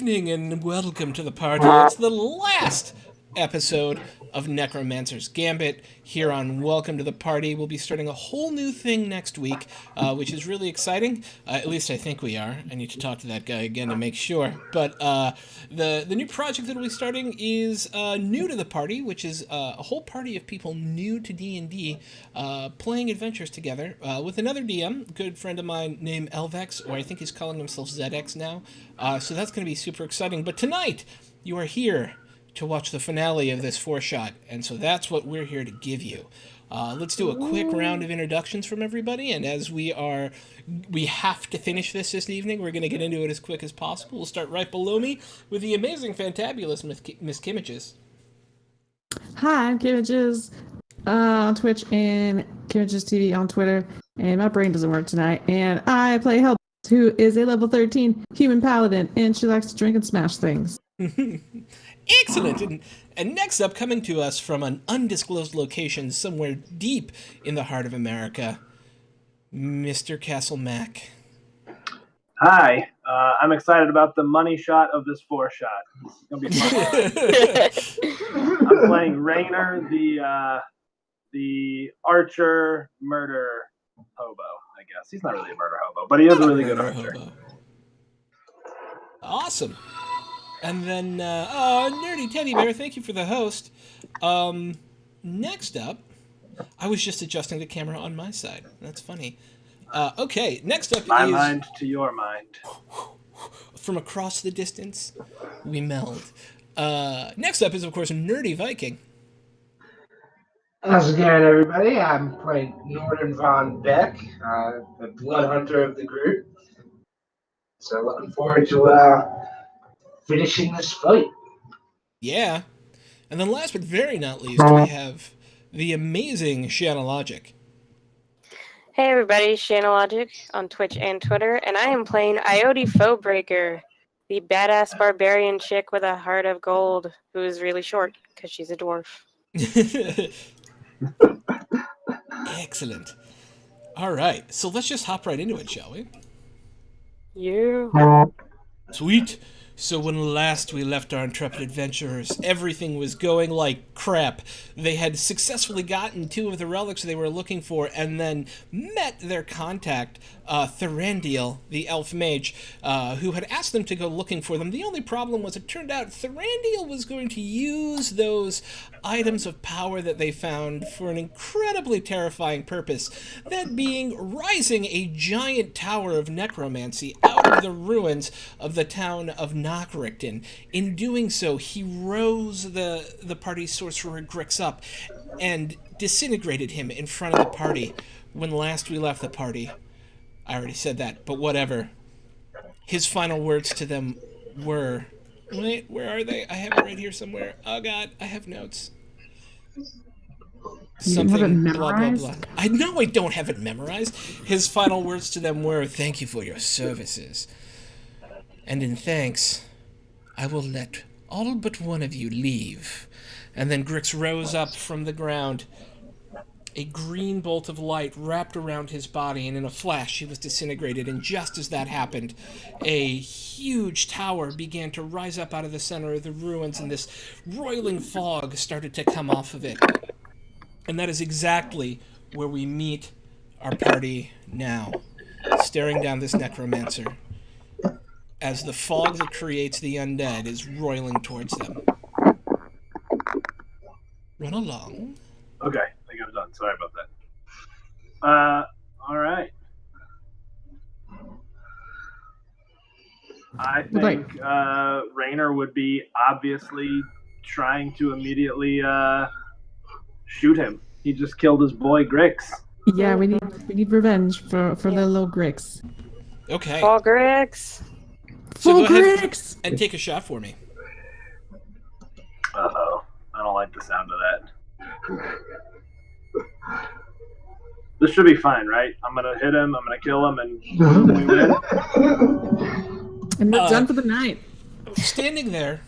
evening and welcome to the party. It's the last episode of Necromancers Gambit here on Welcome to the Party. We'll be starting a whole new thing next week, which is really exciting. At least I think we are. I need to talk to that guy again to make sure. But the new project that we'll be starting is new to the party, which is a whole party of people new to D&D playing adventures together with another DM, a good friend of mine named Elvex, or I think he's calling himself ZX now. So that's going to be super exciting. But tonight, you are here to watch the finale of this four-shot, and so that's what we're here to give you. Let's do a quick round of introductions from everybody, and as we have to finish this evening, we're going to get into it as quick as possible. We'll start right below me with the amazing, fantabulous Miss Kimages. Hi, I'm Kimages on Twitch and Kimages TV on Twitter, and my brain doesn't work tonight, and I play Hell, who is a level 13 human paladin, and she likes to drink and smash things. Excellent! And next up, coming to us from an undisclosed location somewhere deep in the heart of America, Mr. Castle Mac. Hi, I'm excited about the money shot of this four-shot. It's going to be fun. I'm playing Rainer, the archer murder hobo, I guess. He's not really a murder hobo, but he is a really good archer. Hobo. Awesome. And then, Nerdy Teddy Bear, thank you for the host. Next up, I was just adjusting the camera on my side. That's funny. Okay, next up My is... mind to your mind. From across the distance, we meld. Next up is, of course, Nerdy Viking. How's it going, everybody? I'm playing Norton Von Beck, the blood hunter of the group. So looking forward to finishing this fight. Yeah. And then last but very not least, we have the amazing Shanna Logic. Hey everybody, Shanna Logic on Twitch and Twitter, and I am playing Ioti Foebreaker, the badass barbarian chick with a heart of gold who is really short because she's a dwarf. Excellent. All right, so let's just hop right into it, shall we? Yeah. Sweet. So when last we left our intrepid adventurers, everything was going like crap. They had successfully gotten two of the relics they were looking for and then met their contact, Thrandiel, the elf mage, who had asked them to go looking for them. The only problem was it turned out Thrandiel was going to use those items of power that they found for an incredibly terrifying purpose, that being rising a giant tower of necromancy out of the ruins of the town of Knockrichton. In doing so, he rose the party's sorcerer Grix up and disintegrated him in front of the party. When last we left the party, I already said that, but whatever. His final words to them were... Wait, where are they? I have it right here somewhere. Oh god, I have notes. Something blah blah blah. I know I don't have it memorized. His final words to them were, "Thank you for your services. And in thanks, I will let all but one of you leave." And then Grix rose up from the ground. A green bolt of light wrapped around his body, and in a flash he was disintegrated. And just as that happened, a huge tower began to rise up out of the center of the ruins, and this roiling fog started to come off of it. And that is exactly where we meet our party now, staring down this necromancer, as the fog that creates the undead is roiling towards them. Run along. Okay, I think I'm done. Sorry about that. All right. I think Rainer would be obviously trying to immediately shoot him. He just killed his boy Grix. Yeah, we need revenge for the little Grix. Okay. Fall Grix! So Full go ahead Grix! and take a shot for me. Uh-oh. I don't like the sound of that. This should be fine, right? I'm going to hit him, I'm going to kill him, and we win. And we're done for the night. Standing there.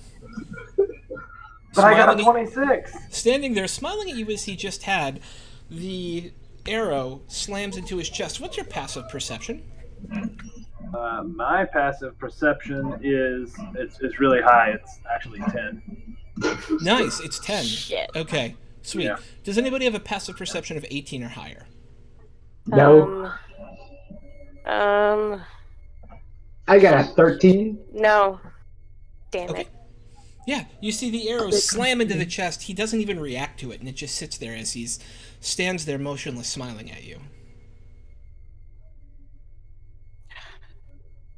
But I got a smiling 26. Standing there, smiling at you as he just had, the arrow slams into his chest. What's your passive perception? My passive perception is really high. It's actually 10. Nice, it's 10. Shit. Okay, sweet. Yeah. Does anybody have a passive perception of 18 or higher? No. I got a 13. No. Damn Okay. it. Yeah, you see the arrow slam into the chest. He doesn't even react to it, and it just sits there as he stands there motionless, smiling at you.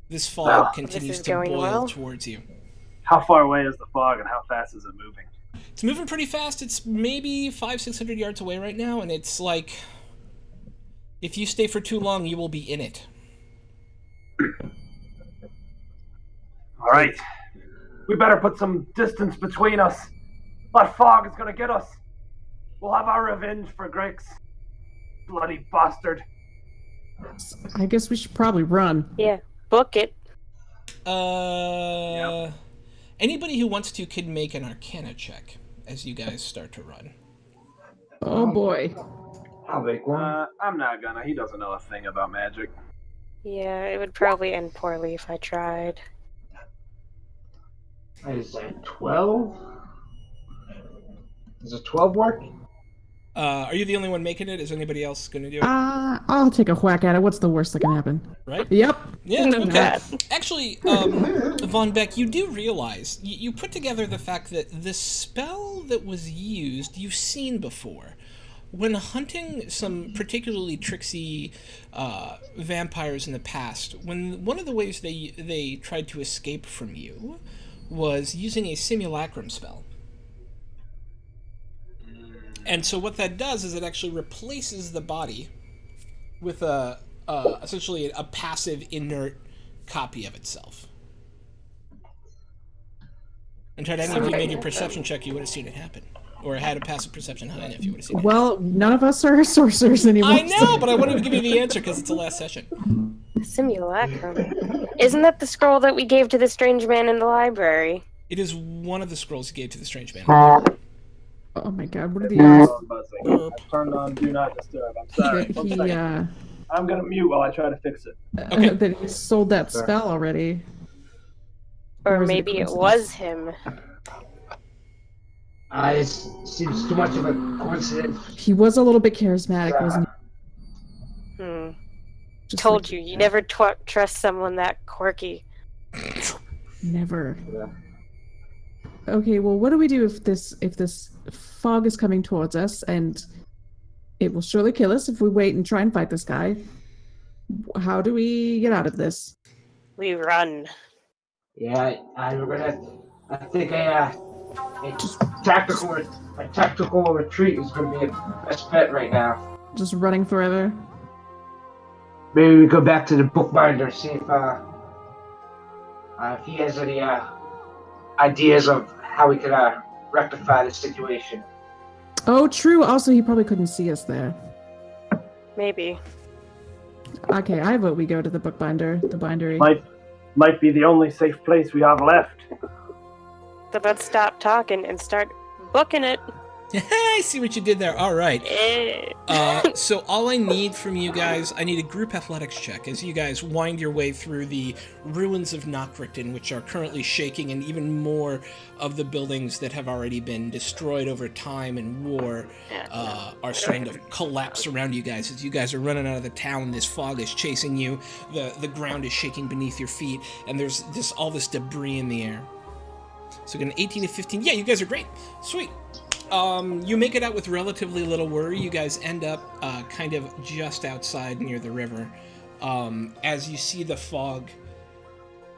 This fog Wow. continues This is to going boil well. towards you. How far away is the fog, and how fast is it moving? It's moving pretty fast. It's maybe 500-600 yards away right now, and it's like, if you stay for too long, you will be in it. All right. We better put some distance between us. That fog is going to get us. We'll have our revenge for Grix. Bloody bastard. I guess we should probably run. Yeah. Book it. Anybody who wants to can make an Arcana check as you guys start to run. Oh boy. I'll make one. I'm not gonna. He doesn't know a thing about magic. Yeah, it would probably end poorly if I tried. Is that 12? Does a 12 work? Are you the only one making it? Is anybody else going to do it? I'll take a whack at it. What's the worst that can happen? Right? Yep. Yeah, No, okay. bad. Actually, Von Beck, you do realize, you put together the fact that the spell that was used, you've seen before. When hunting some particularly tricksy vampires in the past, one of the ways they tried to escape from you was using a simulacrum spell. And so what that does is it actually replaces the body with essentially a passive, inert copy of itself. And had any of you made your perception check, you would have seen it happen. Or had a passive perception high enough, you would have seen it happen. Well, none of us are sorcerers anymore. I know, but I wanted to give you the answer because it's the last session. Simulacrum. Isn't that the scroll that we gave to the strange man in the library? It is one of the scrolls you gave to the strange man. Oh my god, what are the odds? Buzzing. I turned on Do Not Disturb. I'm sorry. That One he, second. I'm gonna mute while I try to fix it. Okay. that he sold that spell already. Or was it a maybe it coincidence? was him. It seems too much of a coincidence. He was a little bit charismatic, wasn't he? Just Told like, you, you never trust someone that quirky. Never. Yeah. Okay, well, what do we do if this fog is coming towards us, and it will surely kill us if we wait and try and fight this guy? How do we get out of this? We run. Yeah, I think a tactical retreat is going to be a best bet right now. Just running forever? Maybe we go back to the bookbinder, see if he has any ideas of how we could rectify the situation. Oh, true. Also, he probably couldn't see us there. Maybe. Okay, I vote we go to the bookbinder, the bindery. Might be the only safe place we have left. So let's stop talking and start booking it. I see what you did there. All right. Eh. So all I need from you guys, I need a group athletics check as you guys wind your way through the ruins of Knockrichton, which are currently shaking, and even more of the buildings that have already been destroyed over time and war are starting to collapse around you guys. As you guys are running out of the town, this fog is chasing you, the ground is shaking beneath your feet, and there's all this debris in the air. So get an 18 to 15. Yeah, you guys are great. Sweet. You make it out with relatively little worry. You guys end up kind of just outside near the river as you see the fog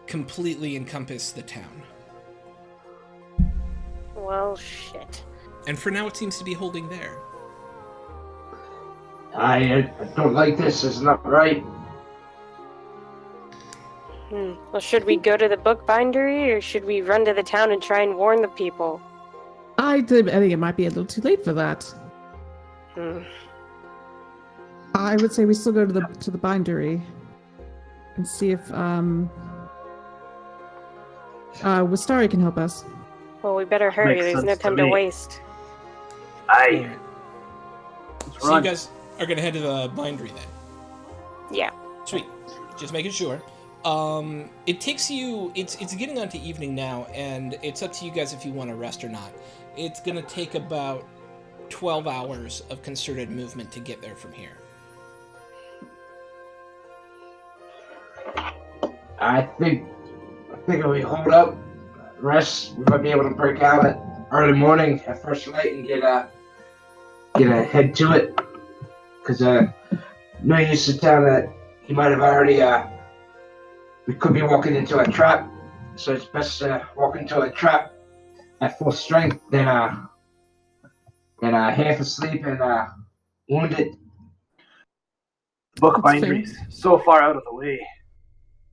completely encompass the town. Well, shit. And for now, it seems to be holding there. I don't like this. It's not right. Well, should we go to the bookbindery, or should we run to the town and try and warn the people? I think it might be a little too late for that. I would say we still go to the bindery and see if Wistari can help us. Well, we better hurry. Makes There's no sense to time to me. waste. Aye. So you guys are going to head to the bindery then? Yeah. Sweet. Just making sure. It takes you. It's getting on to evening now, and it's up to you guys if you want to rest or not. It's gonna take about 12 hours of concerted movement to get there from here. I think if we hold up, rest, we might be able to break out at early morning at first light and get a head to it. Because no use to tell that he might have already. We could be walking into a trap, so it's best to walk into a trap at full strength than half asleep and wounded. Bookbindery's so far out of the way.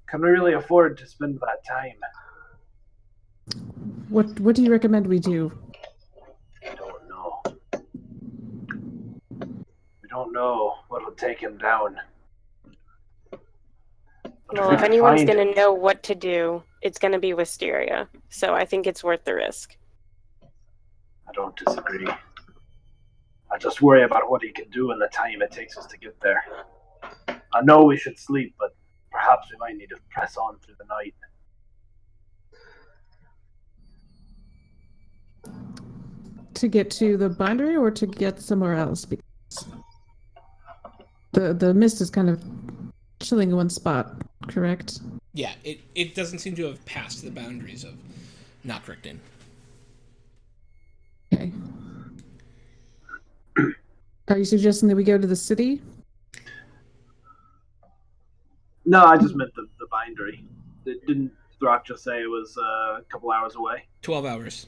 Can we really afford to spend that time? What do you recommend we do? I don't know. We don't know what will take him down. But Well, we if can anyone's find going him. to know what to do, it's going to be Wisteria. So I think it's worth the risk. I don't disagree. I just worry about what he can do in the time it takes us to get there. I know we should sleep, but perhaps we might need to press on through the night. To get to the bindery or to get somewhere else? Because the mist is kind of chilling in one spot, correct? Yeah, it doesn't seem to have passed the boundaries of Knockrichten. Okay. Are you suggesting that we go to the city? No, I just meant the bindery. Didn't Throck just say it was a couple hours away? 12 hours.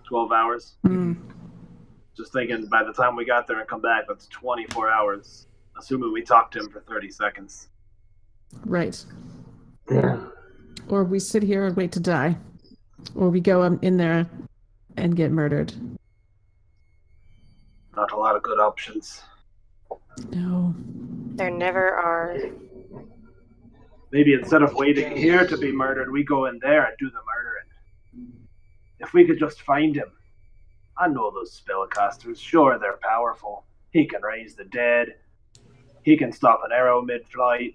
12 hours? Mm. Just thinking by the time we got there and come back, that's 24 hours. Assuming we talked to him for 30 seconds. Right. Yeah. Or we sit here and wait to die. Or we go in there and get murdered. Not a lot of good options. No. There never are. Maybe instead of waiting here to be murdered, we go in there and do the murdering. If we could just find him. I know those spellcasters. Sure, they're powerful. He can raise the dead. He can stop an arrow mid-flight.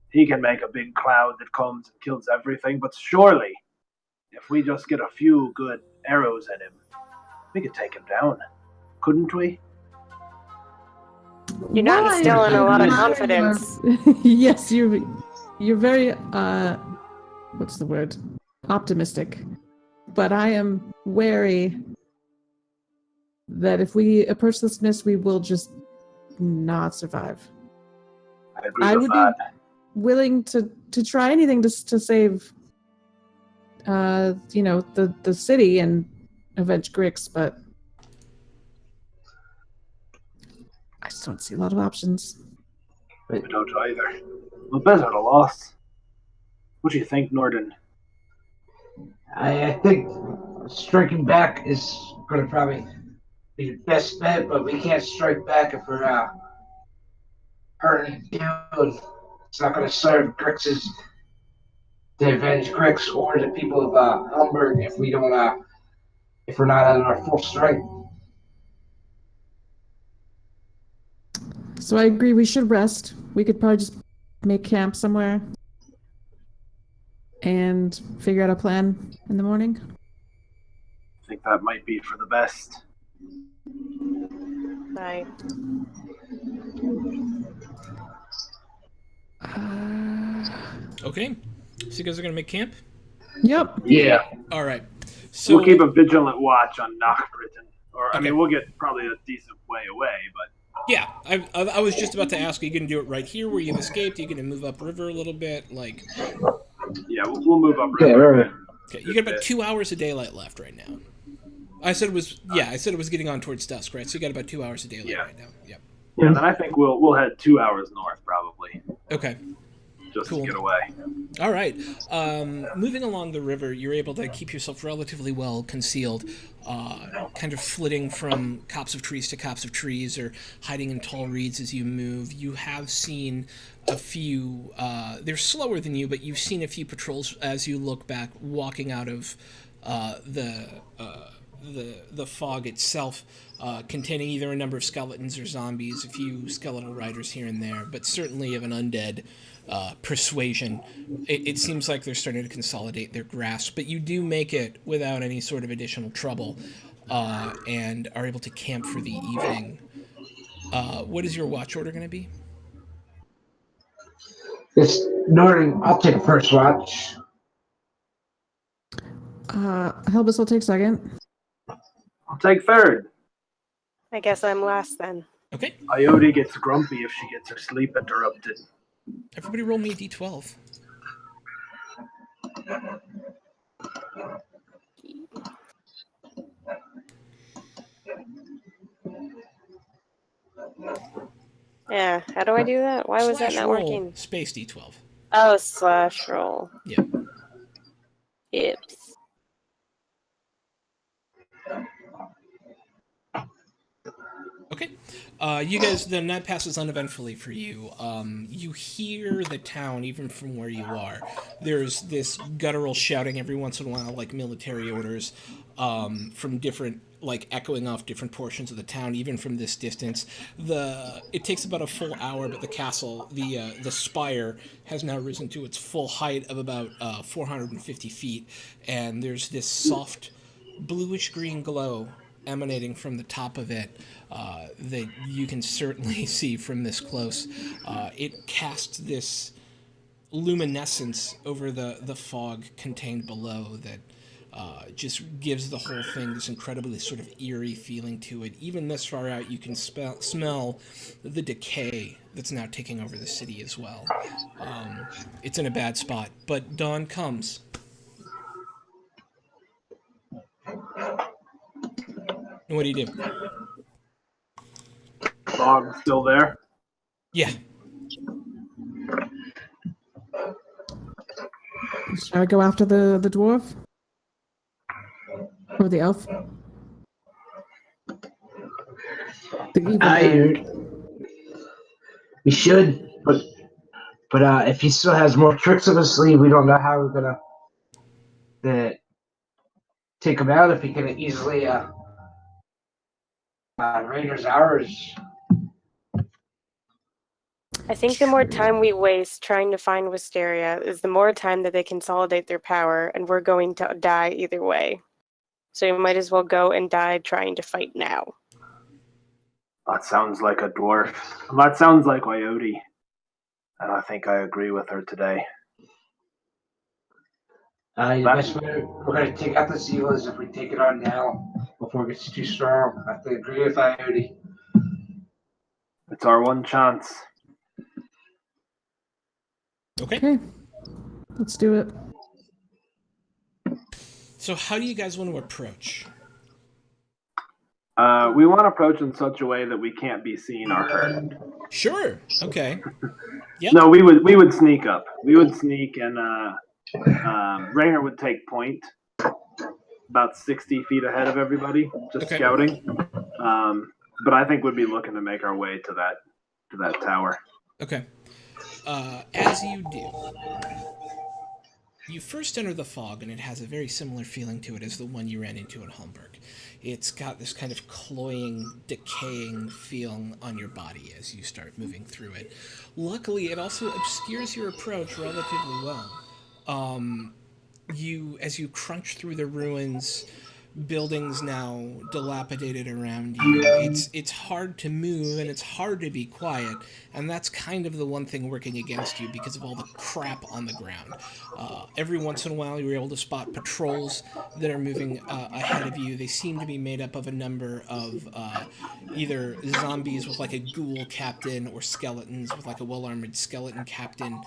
He can make a big cloud that comes and kills everything. But surely, if we just get a few good arrows in him, we could take him down. Couldn't we? You're not instilling a lot of confidence. Yes, you're very what's the word? Optimistic. But I am wary that if we approach this mist, we will just not survive. I agree I with would that. be willing to try anything to save the city and avenge Grix, but I just don't see a lot of options. We don't either. We're better at a loss. What do you think, Norden? I think striking back is going to probably be the best bet, but we can't strike back if we're hurting dude. It's not going to serve Grix's to avenge Grix or the people of Humberg if we don't if we're not at our full strength. So I agree we should rest. We could probably just make camp somewhere and figure out a plan in the morning. I think that might be for the best. Right. Okay, so you guys are gonna make camp? Yep. Yeah. All right. So We'll keep a vigilant watch on Knockbritain. Or, I Okay. mean, we'll get probably a decent way away, but yeah, I was just about to ask, are you gonna do it right here where you've escaped? Are you gonna move upriver a little bit? Like, yeah, we'll move up. Yeah, right. okay, you got about 2 hours of daylight left right now. I said it was getting on towards dusk, right? So you got about 2 hours of daylight Yeah. right now. Yep. Yeah, then I think we'll head 2 hours north probably, Okay. just Cool. to get away. All right. Moving along the river, you're able to keep yourself relatively well concealed, kind of flitting from copse of trees to copse of trees or hiding in tall reeds as you move. You have seen a few, they're slower than you, but you've seen a few patrols as you look back walking out of the fog itself, containing either a number of skeletons or zombies, a few skeletal riders here and there, but certainly of an undead persuasion. It seems like they're starting to consolidate their grasp, but you do make it without any sort of additional trouble, and are able to camp for the evening. What is your watch order going to be? This Northern, I'll take first watch. Helbus will take second. I'll take third. I guess I'm last then. Okay. Iota gets grumpy if she gets her sleep interrupted. Everybody roll me a d12. Yeah, how do I do that? Why was that Slash not roll working? space d12. Oh, slash roll. Yep. Yips. Okay. You guys, the night passes uneventfully for you. You hear the town even from where you are. There's this guttural shouting every once in a while, like military orders, from different, like echoing off different portions of the town, even from this distance. It takes about a full hour, but the castle, the spire, has now risen to its full height of about 450 feet, and there's this soft bluish green glow emanating from the top of it that you can certainly see from this close. It casts this luminescence over the fog contained below that just gives the whole thing this incredibly sort of eerie feeling to it. Even this far out, you can smell the decay that's now taking over the city as well. It's in a bad spot, but dawn comes. What do you do? Fog's still there. Yeah. Shall I go after the dwarf? Or the elf? The evil man. We should, but if he still has more tricks up his sleeve, we don't know how we're gonna take him out. If he can easily Rainer's hours. I think the more time we waste trying to find Wisteria is the more time that they consolidate their power, and we're going to die either way. So you might as well go and die trying to fight now. That sounds like a dwarf. That sounds like Iota. And I think I agree with her today. The best way we're going to take out this evil is if we take it on now before it gets too strong. I have to agree with Iota. It's our one chance. Okay. Let's do it. So how do you guys want to approach? We want to approach in such a way that we can't be seen or heard. Sure. Okay. Yep. No, we would sneak up. We would sneak, and Rainer would take point about 60 feet ahead of everybody, just scouting. But I think we'd be looking to make our way to that tower. Okay. As you do, you first enter the fog, and it has a very similar feeling to it as the one you ran into in Holmberg. It's got this kind of cloying, decaying feeling on your body as you start moving through it. Luckily, it also obscures your approach relatively well. As you crunch through the ruins, buildings now dilapidated around you, it's hard to move and it's hard to be quiet, and that's kind of the one thing working against you because of all the crap on the ground. Every once in a while you're able to spot patrols that are moving ahead of you. They seem to be made up of a number of either zombies with like a ghoul captain or skeletons with like a well-armored skeleton captain.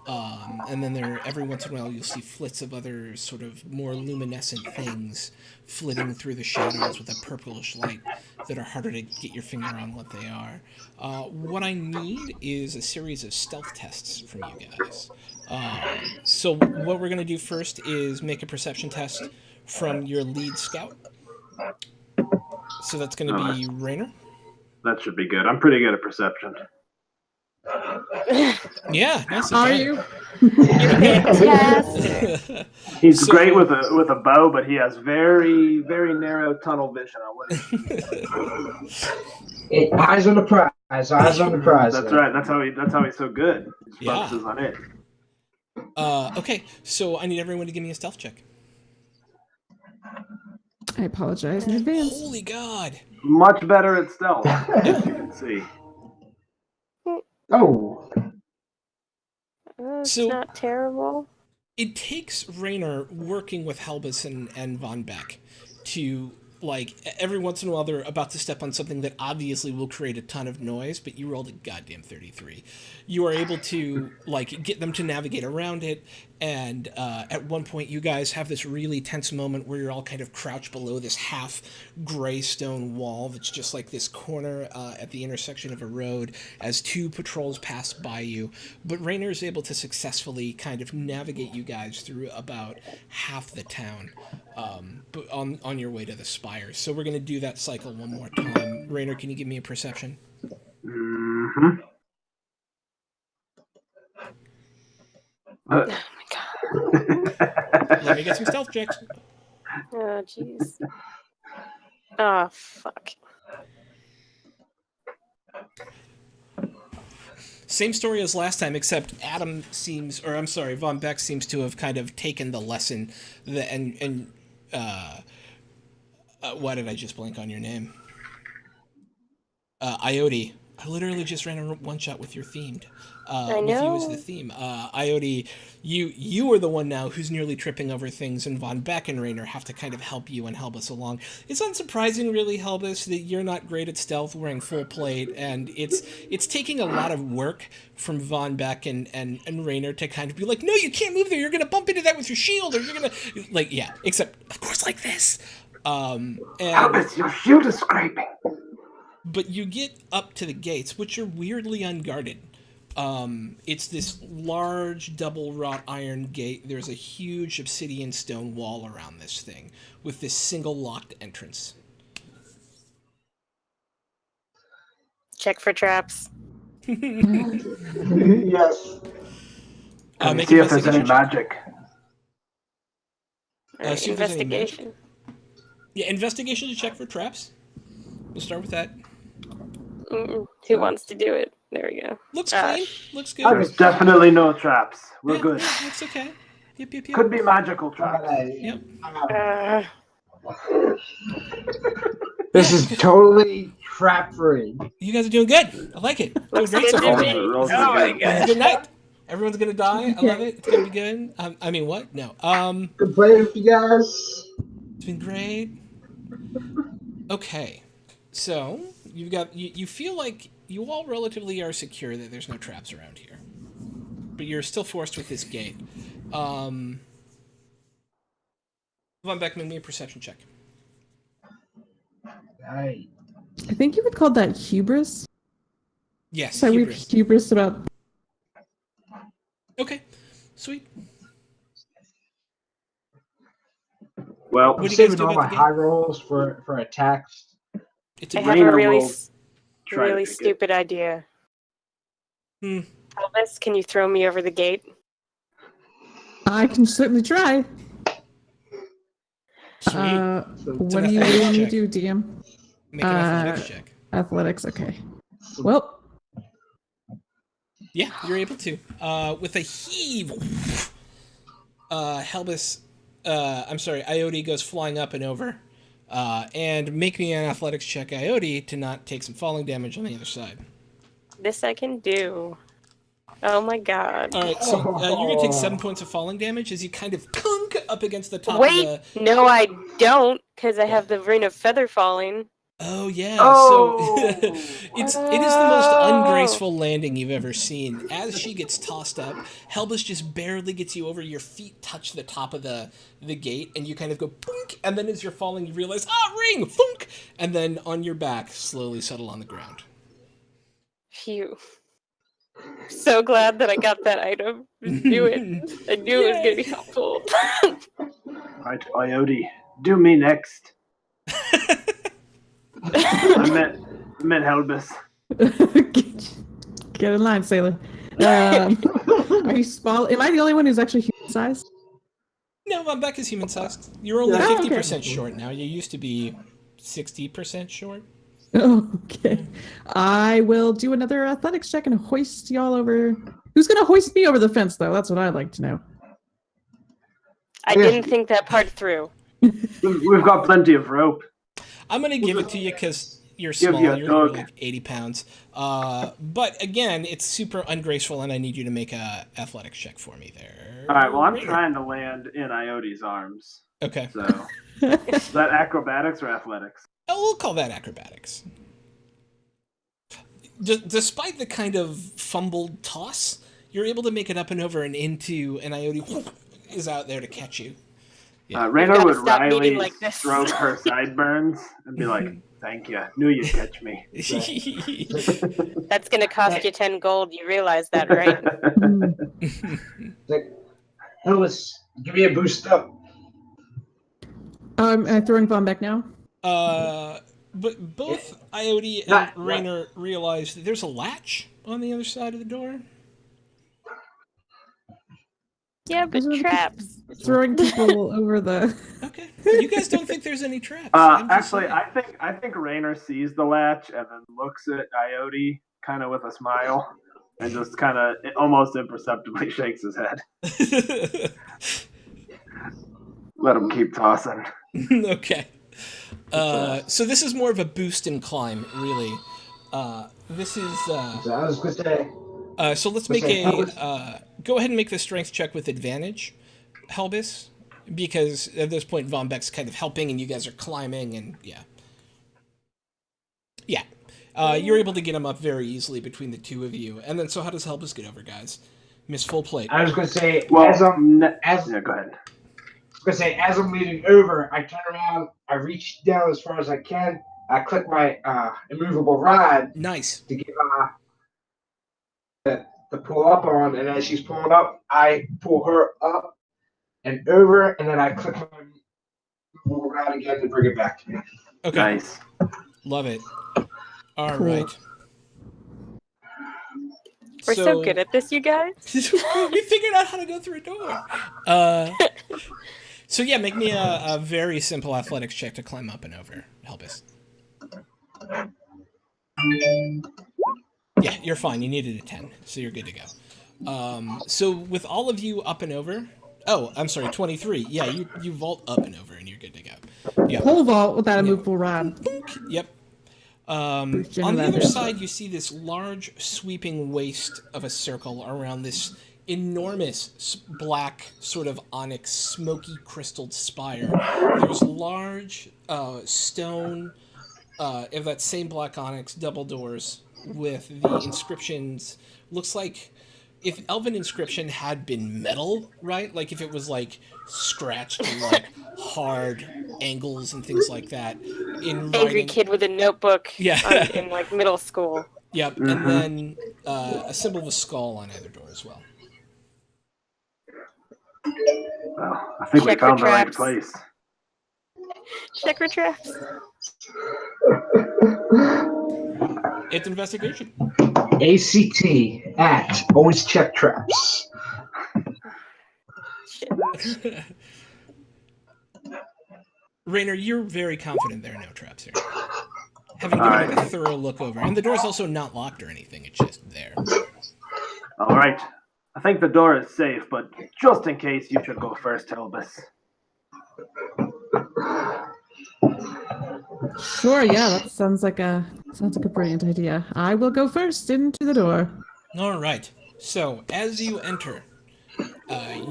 And then every once in a while you'll see flits of other sort of more luminescent things flitting through the shadows with a purplish light that are harder to get your finger on what they are. What I need is a series of stealth tests from you guys. So what we're going to do first is make a perception test from your lead scout. So that's going to be Rainer. That should be good. I'm pretty good at perception. Yeah, nice. Are you? Fantastic. He's great with a bow, but he has very, very narrow tunnel vision on what Eyes on the prize. Has eyes on the prize. That's though. right. That's how he's so good. He Yeah. focuses on it. Okay, so I need everyone to give me a stealth check. I apologize in advance. Holy God. Much better at stealth, as you can see. Oh. It's So- not terrible. It takes Raynor working with Helbus and Von Beck to, like, every once in a while they're about to step on something that obviously will create a ton of noise, but you rolled a goddamn 33. You are able to, like, get them to navigate around it, and at one point you guys have this really tense moment where you're all kind of crouched below this half gray stone wall that's just like this corner at the intersection of a road as two patrols pass by you. But Raynor is able to successfully kind of navigate you guys through about half the town but on your way to the spires. So we're going to do that cycle one more time. Raynor, can you give me a perception? Mm-hmm. Oh my god. Let me get some stealth checks. Oh jeez. Oh fuck. Same story as last time, except Von Beck seems to have kind of taken the lesson why did I just blank on your name? Iode. I literally just ran a one-shot with your themed. I With you as know. the theme. Iode, you are the one now who's nearly tripping over things, and Von Beck and Raynor have to kind of help you and help us along. It's unsurprising, really, Helbus, that you're not great at stealth wearing full plate, and it's taking a lot of work from Von Beck and Raynor to kind of be like, no, you can't move there, you're going to bump into that with your shield, or you're going to... Like, yeah, except, of course, like this. Albus, your shield is scraping. But you get up to the gates, which are weirdly unguarded. It's this large double wrought iron gate. There's a huge obsidian stone wall around this thing with this single locked entrance. Check for traps. Yes. Make See if there's any investigation check. magic. Alright, see if there's any investigation. Yeah, investigation to check for traps. We'll start with that. Who wants to do it? There we go. Looks Ah, clean. Looks good. There's definitely no traps. We're Yeah, good. Looks okay. Yep. Could be magical traps. Yep. This is totally trap free. You guys are doing good. I like it. Doing Looks great good so to far. me. Rolls Oh my good. god. Good night. Everyone's gonna die. I love it. It's gonna be good. I mean, what? No. Good play with you guys. It's been great. Okay, so you feel like you all relatively are secure that there's no traps around here, but you're still forced with this gate. Von Beck, make me a perception check. Hey. I think you would call that hubris. Yes, So we hubris. hubris about. Okay, sweet. Well, What I'm do you guys saving do all about my the high gate? rolls for attacks. It's I a have Raynor a really, will try to really pick it. stupid idea. Hmm. Elvis, can you throw me over the gate? I can certainly try. Sweet. What an do you athletics want me check. to do, DM? Make an athletics check. Athletics, okay. Well, Yeah, you're able to. With a heave, Helbus, Iode goes flying up and over. And make me an athletics check, Iode, to not take some falling damage on the other side. This I can do. Oh my god. Alright, so you're going to take 7 points of falling damage as you kind of punk up against the top Wait, of the... no I don't, because I have the ring of feather falling. Oh, yeah. Oh! So it is the most ungraceful landing you've ever seen. As she gets tossed up, Helbus just barely gets you over. Your feet touch the top of the gate, and you kind of go boink, and then as you're falling, you realize, ring, thunk, and then on your back, slowly settle on the ground. Phew. So glad that I got that item. Knew it. I knew it was going to be helpful. Right, Iode, do me next. I meant Helbus. get in line, sailor. Are you small? Am I the only one who's actually human sized? No, Von Beck is human-sized. You're only Oh, 50% okay. short now. You used to be 60% short. Okay. I will do another athletics check and hoist y'all over. Who's going to hoist me over the fence, though? That's what I'd like to know. I didn't think that part through. We've got plenty of rope. I'm going to give it to you because you're Give small. you a You're dog. like 80 pounds. But again, it's super ungraceful, and I need you to make a athletics check for me there. All right, well, I'm Rainer. trying to land in Iote's arms. Okay. So, is that acrobatics or athletics? Oh, we'll call that acrobatics. Despite the kind of fumbled toss, you're able to make it up and over and into, and Iote is out there to catch you. Yeah. Rainer gotta would stop meeting wryly like this. stroke her sideburns and be like, "Thank you, knew you'd catch me." That's gonna cost you 10 gold. You realize that, right? Like, Elvis, give me a boost up. I'm throwing Vaughn back now. But both Iote and Rainer realize that there's a latch on the other side of the door. Yeah, but traps. Throwing people over the. Okay. You guys don't think there's any traps? I'm just Actually, saying. I think Rainer sees the latch and then looks at Iote kind of with a smile and just kind of almost imperceptibly shakes his head. Let him keep tossing. Okay. So this is more of a boost and climb, really. This is. So I was going to say, So let's make a. Go ahead and make the strength check with advantage, Helbis, because at this point Von Beck's kind of helping, and you guys are climbing, and yeah. You're able to get him up very easily between the two of you, and then so how does Helbis get over, guys? Miss full plate. I was going to say, Well, yeah, go ahead. as I'm leaning over, I turn around, I reach down as far as I can, I click my immovable rod Nice. to get to pull up on, and as she's pulling up, I pull her up and over, and then I click my immovable rod again to bring it back to me. Okay. Nice. Love it. All Cool. right. We're so good at this, you guys. We figured out how to go through a door. So yeah, make me a very simple athletics check to climb up and over. Help us. Yeah, you're fine. You needed a 10, so you're good to go. So with all of you up and over... Oh, I'm sorry, 23. Yeah, you vault up and over, and you're good to go. Yeah. Pole vault with that immovable rod. Yep. On the other side, you see this large, sweeping waste of a circle around this enormous black, sort of onyx, smoky, crystalled spire. There's large stone of that same black onyx, double doors with the inscriptions. Looks like if elven inscription had been metal, right? Like if it was like scratched and like hard angles and things like that. In Angry writing. kid with a notebook. Yeah. In like middle school. Yep, and then a symbol of a skull on either door as well. Well, I think we Check for found the right traps. place. Check for traps. It's investigation. ACT at always check traps. Shit. Rainer, you're very confident there are no traps here. Having given it a thorough look over. And the door's also not locked or anything, it's just there. All right. I think the door is safe, but just in case, you should go first, Helbis. Sure, yeah, that sounds like a brilliant idea. I will go first into the door. All right. So, as you enter,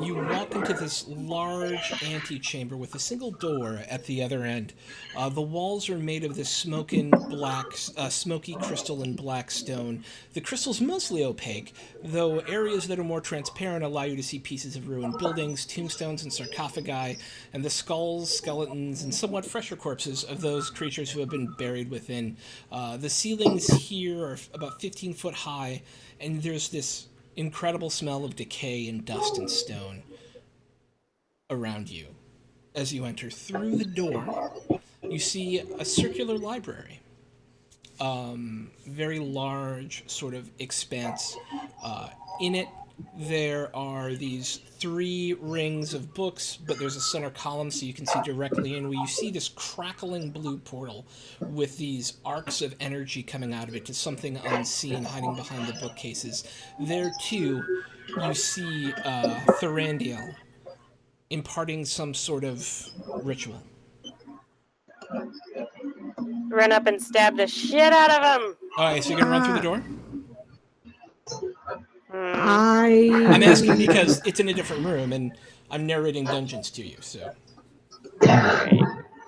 you walk into this large antechamber with a single door at the other end. The walls are made of this smoky crystalline black stone. The crystal's mostly opaque, though areas that are more transparent allow you to see pieces of ruined buildings, tombstones, and sarcophagi, and the skulls, skeletons, and somewhat fresher corpses of those creatures who have been buried within. The ceilings here are about 15 foot high, and there's this incredible smell of decay and dust and stone around you. As you enter through the door, you see a circular library. Very large sort of expanse. In it there are these 3 rings of books, but there's a center column so you can see directly in, where you see this crackling blue portal with these arcs of energy coming out of it to something unseen hiding behind the bookcases. There, too, you see Thurandiel imparting some sort of ritual. Run up and stab the shit out of him. Alright, so you're gonna run through the door? I'm asking because it's in a different room, and I'm narrating dungeons to you, so... Right. I don't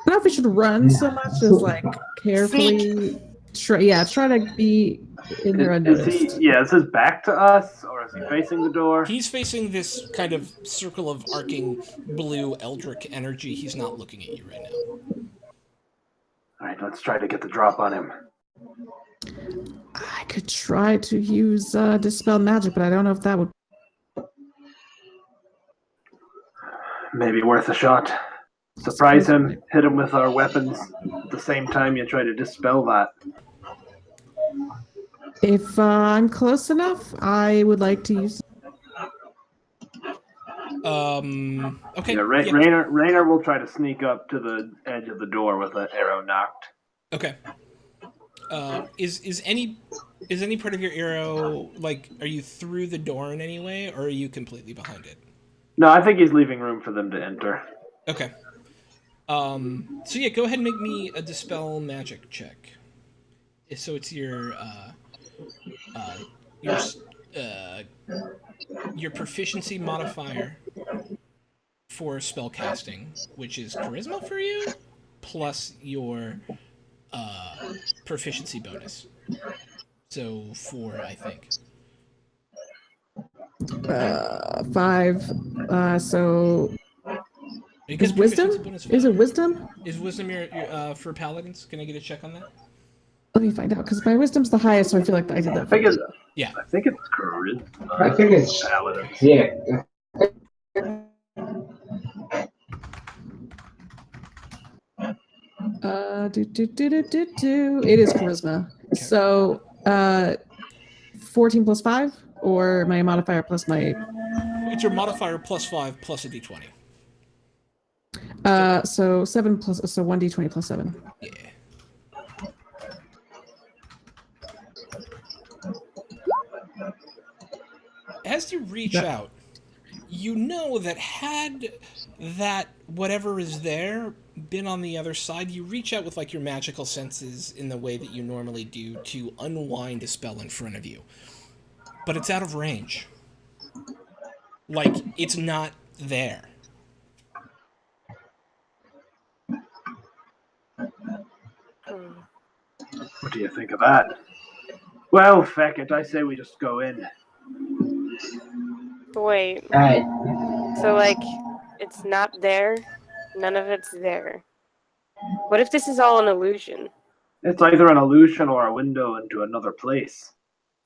know if we should run so much as like carefully try to be in there unnoticed. Is his back to us, or is he facing the door? He's facing this kind of circle of arcing blue eldritch energy. He's not looking at you right now. Alright, let's try to get the drop on him. I could try to use Dispel Magic, but I don't know if that would... Maybe worth a shot. Surprise him, hit him with our weapons. At the same time, you try to dispel that. If I'm close enough, I would like to use... Okay. Yeah, Raynor will try to sneak up to the edge of the door with an arrow knocked. Okay. Is any part of your arrow, like, are you through the door in any way, or are you completely behind it? No, I think he's leaving room for them to enter. Okay. So yeah, go ahead and make me a Dispel Magic check. So it's your proficiency modifier for spell casting, which is charisma for you, plus your proficiency bonus. So 4, I think. 5. So is wisdom? Is it wisdom? Is wisdom your for paladins? Can I get a check on that? Let me find out, because my wisdom's the highest, so I feel like I did that. Yeah. I think it's charisma. I think it's paladins. Yeah. It is charisma. Okay. So 14 plus 5, or my modifier plus my... It's your modifier plus 5 plus a d20. So 7 plus... So 1d20 plus 7. Yeah. As you reach out, you know that had that whatever is there been on the other side, you reach out with like your magical senses in the way that you normally do to unwind a spell in front of you. But it's out of range. Like, it's not there. What do you think of that? Well, feck it, I say we just go in. Wait. Alright. So, like, it's not there? None of it's there. What if this is all an illusion? It's either an illusion or a window into another place.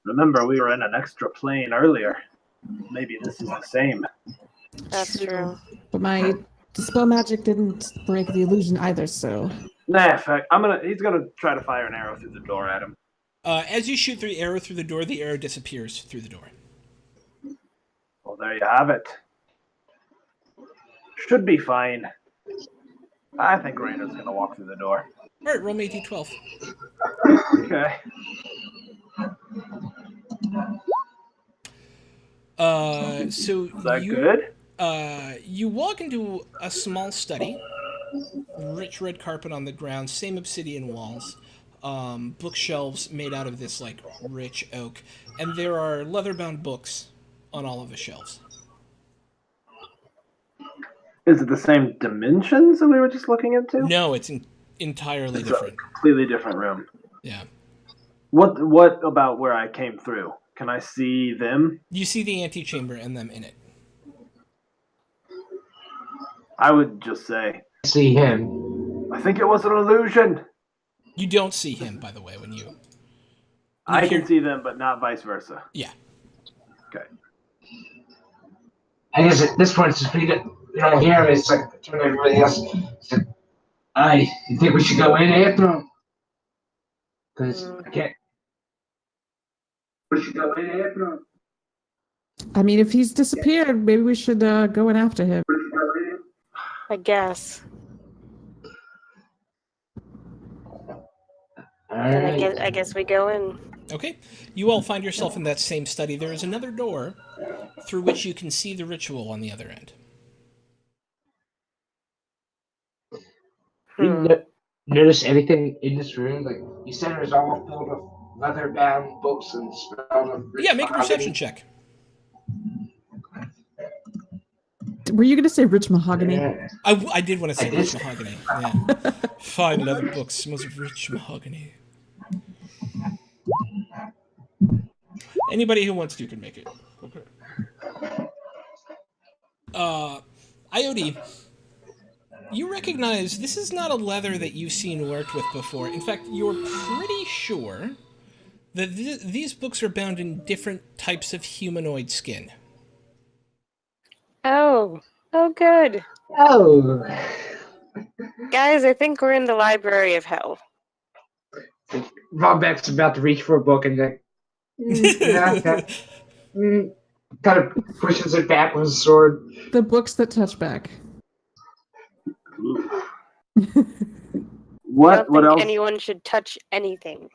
Remember, we were in an extra plane earlier. Maybe this is the same. That's true. But my Dispel Magic didn't break the illusion either, so... Nah, feck, he's gonna try to fire an arrow through the door at him. As you shoot the arrow through the arrow disappears through the door. Well, there you have it. Should be fine. I think Rainer's gonna walk through the door. Alright, roll me a d12. Okay. So Is that good? You walk into a small study, rich red carpet on the ground, same obsidian walls, bookshelves made out of this like rich oak, and there are leather-bound books on all of the shelves. Is it the same dimensions that we were just looking into? No, it's entirely different. A completely different room. Yeah. What about where I came through? Can I see them? You see the antechamber and them in it. I would just say, See him. I think it was an illusion. You don't see him, by the way, when you... I can see them, but not vice versa. Yeah. Okay. I guess at this point, since we don't hear him, it's like turn to everybody else. It's like, you think we should go in after him? Because I can't. We should go in after him. I mean, if he's disappeared, maybe we should go in after him. I guess. Then I guess we go in. Okay. You all find yourself in that same study. There is another door through which you can see the ritual on the other end. You notice anything in this room? Like you said, it was all filled with leather-bound books and smelled of rich Yeah, make a perception mahogany. check. Were you going to say rich mahogany? Yeah. I did want to say I rich did. mahogany. Yeah. Fine leather books, smells of rich mahogany. Anybody who wants to can make it. Okay. Iode, you recognize this is not a leather that you've seen worked with before. In fact, you're pretty sure that these books are bound in different types of humanoid skin. Oh good. Oh. Guys, I think we're in the Library of Hell. Von Beck's about to reach for a book and like, kind of pushes it back with his sword. The books that touch back. I What don't think else? anyone should touch anything.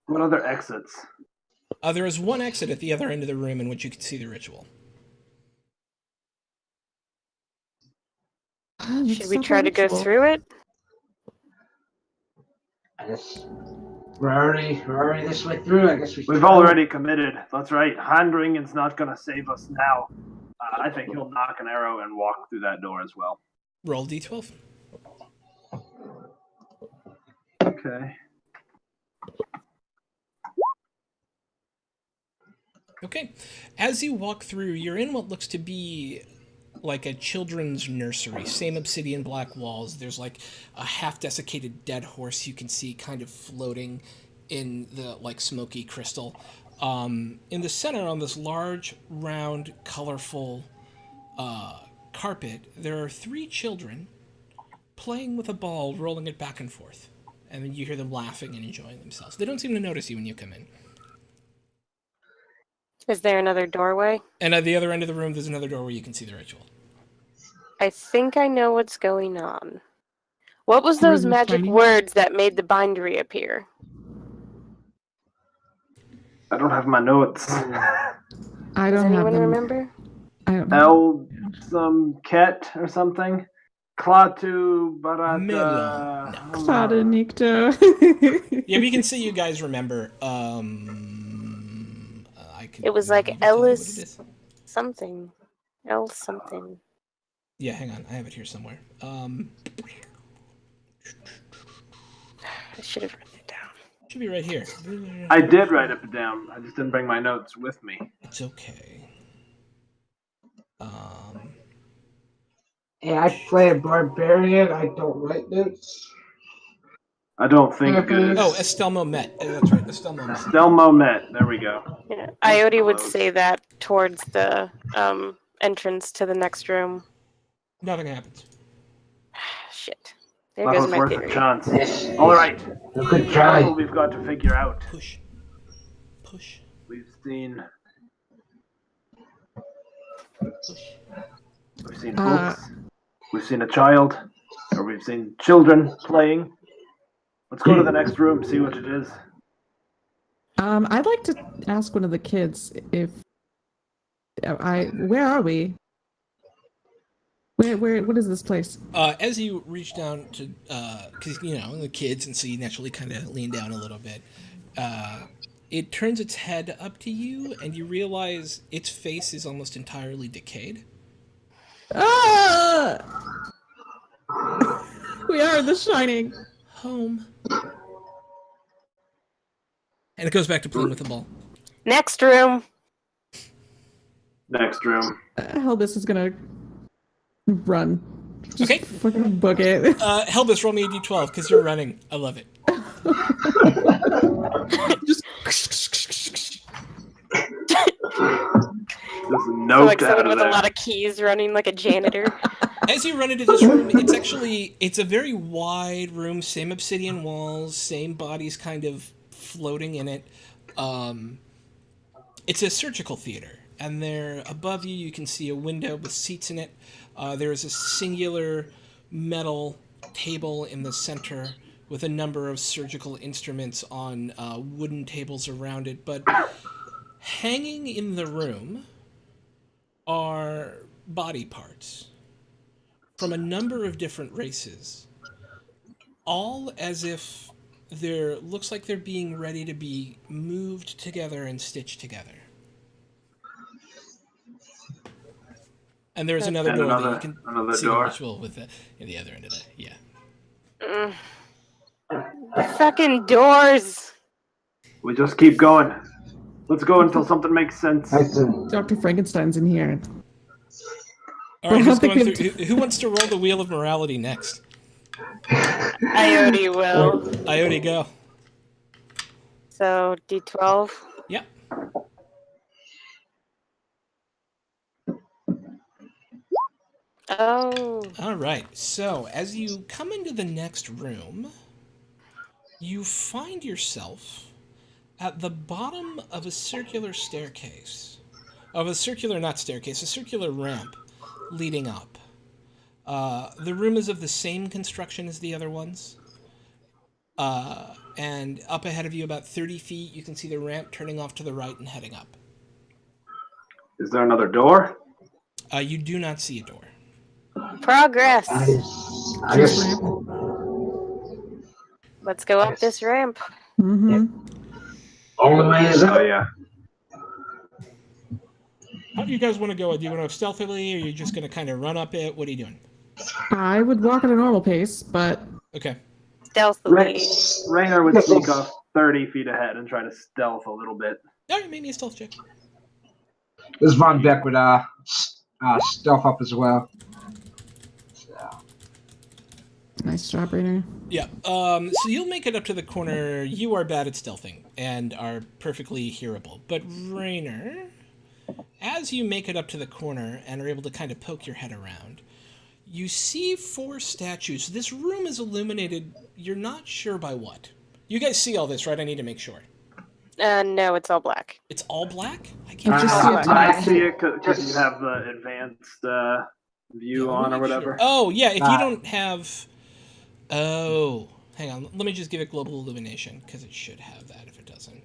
What other exits? There is one exit at the other end of the room in which you can see the ritual. Should we try to go through it? I guess we're already this way through. I guess We've already committed. That's right. Handringen's not going to save us now. I think he'll knock an arrow and walk through that door as well. Roll d12. Okay. Okay. As you walk through, you're in what looks to be like a children's nursery. Same obsidian black walls. There's like a half-desiccated dead horse you can see kind of floating in the like smoky crystal. In the center, on this large, round, colorful carpet, there are 3 children playing with a ball, rolling it back and forth. And then you hear them laughing and enjoying themselves. They don't seem to notice you when you come in. Is there another doorway? And at the other end of the room, there's another door where you can see the ritual. I think I know what's going on. What was those magic words that made the bindery appear? I don't have my notes. I Does don't have anyone them. remember? I don't know. Some ket or something. Klatu Barata. Melon. Sada Nikto. Yeah, we can see you guys remember. It was like Ellis something. L something. Yeah, hang on. I have it here somewhere. I should have written it down. Should be right here. I did write it down. I just didn't bring my notes with me. It's okay. Hey, I play a barbarian. I don't write notes. I don't think. Oh, Estelmo Met. That's right, Estelmo Met. Estelmo Met. There we go. Yeah, Iode would say that towards the entrance to the next room. Nothing happens. Shit. There That goes was my worth theory. a chance. Yes. All right. Good try. That's what we've got to figure out. Push. Push. We've seen. Push. We've seen books. We've seen a child, or we've seen children playing. Let's go to the next room, see what it is. I'd like to ask one of the kids if where are we? Where what is this place? As you reach down to, because the kids, and so you naturally kind of lean down a little bit. It turns its head up to you, and you realize its face is almost entirely decayed. Ah! We are The Shining. Home. And it goes back to playing with the ball. Next room. Next room. Helbus is gonna run. Just Okay. fucking book it. Helbus, roll me a d12, because you're running. I love it. Just There's a So note like out someone of with there. a lot of keys running like a janitor. As you run into this room, it's a very wide room, same obsidian walls, same bodies kind of floating in it. It's a surgical theater, and there above you, you can see a window with seats in it. There is a singular metal table in the center with a number of surgical instruments on wooden tables around it. But hanging in the room are body parts from a number of different races, all as if looks like they're being ready to be moved together and stitched together. And there's another door that you can see the ritual with the other end of it. Yeah. Fucking doors. We just keep going. Let's go until something makes sense. Dr. Frankenstein's in here. All right, who's going through? Who wants to roll the wheel of morality next? Iode will. Iode, go. So D12. Yep. Oh. All right. So as you come into the next room, you find yourself at the bottom of a circular staircase. A circular ramp leading up. The room is of the same construction as the other ones. And up ahead of you, about 30 feet, you can see the ramp turning off to the right and heading up. Is there another door? You do not see a door. Progress. I guess. Let's go up this ramp. Mm-hmm. Yeah. Only way is up. Oh, yeah. How do you guys want to go? Do you want to go stealthily, or are you just going to kind of run up it? What are you doing? I would walk at a normal pace, but... Okay. Stealthily. Rainer would sneak off 30 feet ahead and try to stealth a little bit. All right, make me a stealth check. This Von Beck would stealth up as well. Nice job, Rainer. Yeah. So you'll make it up to the corner. You are bad at stealthing and are perfectly hearable. But Rainer, as you make it up to the corner and are able to kind of poke your head around, you see 4 statues. This room is illuminated. You're not sure by what. You guys see all this, right? I need to make sure. No, it's all black. It's all black? I I can't just see it. I see it because you have the advanced view on or whatever. Sure. Oh, yeah, if you don't have... Oh, hang on. Let me just give it global illumination, because it should have that if it doesn't.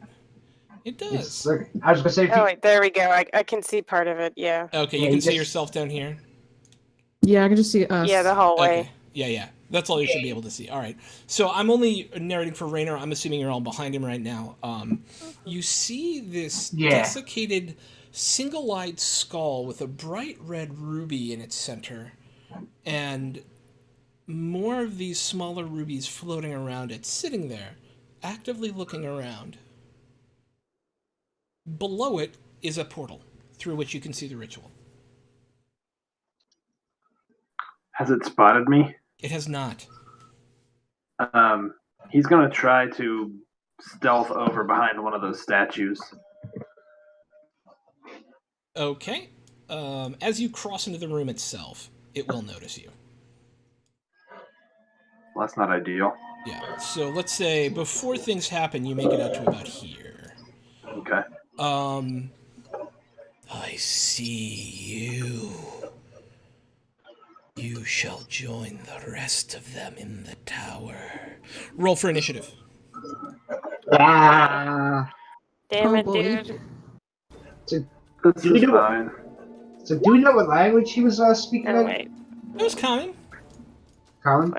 It does. I was going to say... Oh, wait, there we go. I can see part of it, yeah. Okay, you can see yourself down here? Yeah, I can just see us. Yeah, the hallway. Okay. Yeah. That's all you should be able to see. All right. So I'm only narrating for Rainer. I'm assuming you're all behind him right now. You see this desiccated, single-eyed skull with a bright red ruby in its center, and more of these smaller rubies floating around it, sitting there, actively looking around. Below it is a portal through which you can see the ritual. Has it spotted me? It has not. He's going to try to stealth over behind one of those statues. Okay. As you cross into the room itself, it will notice you. Well, that's not ideal. Yeah, so let's say before things happen, you make it out to about here. Okay. I see you. You shall join the rest of them in the tower. Roll for initiative. Damn it, boy. dude. This is fine. So do we know what language he was speaking Oh, in? wait. It was common. Colin?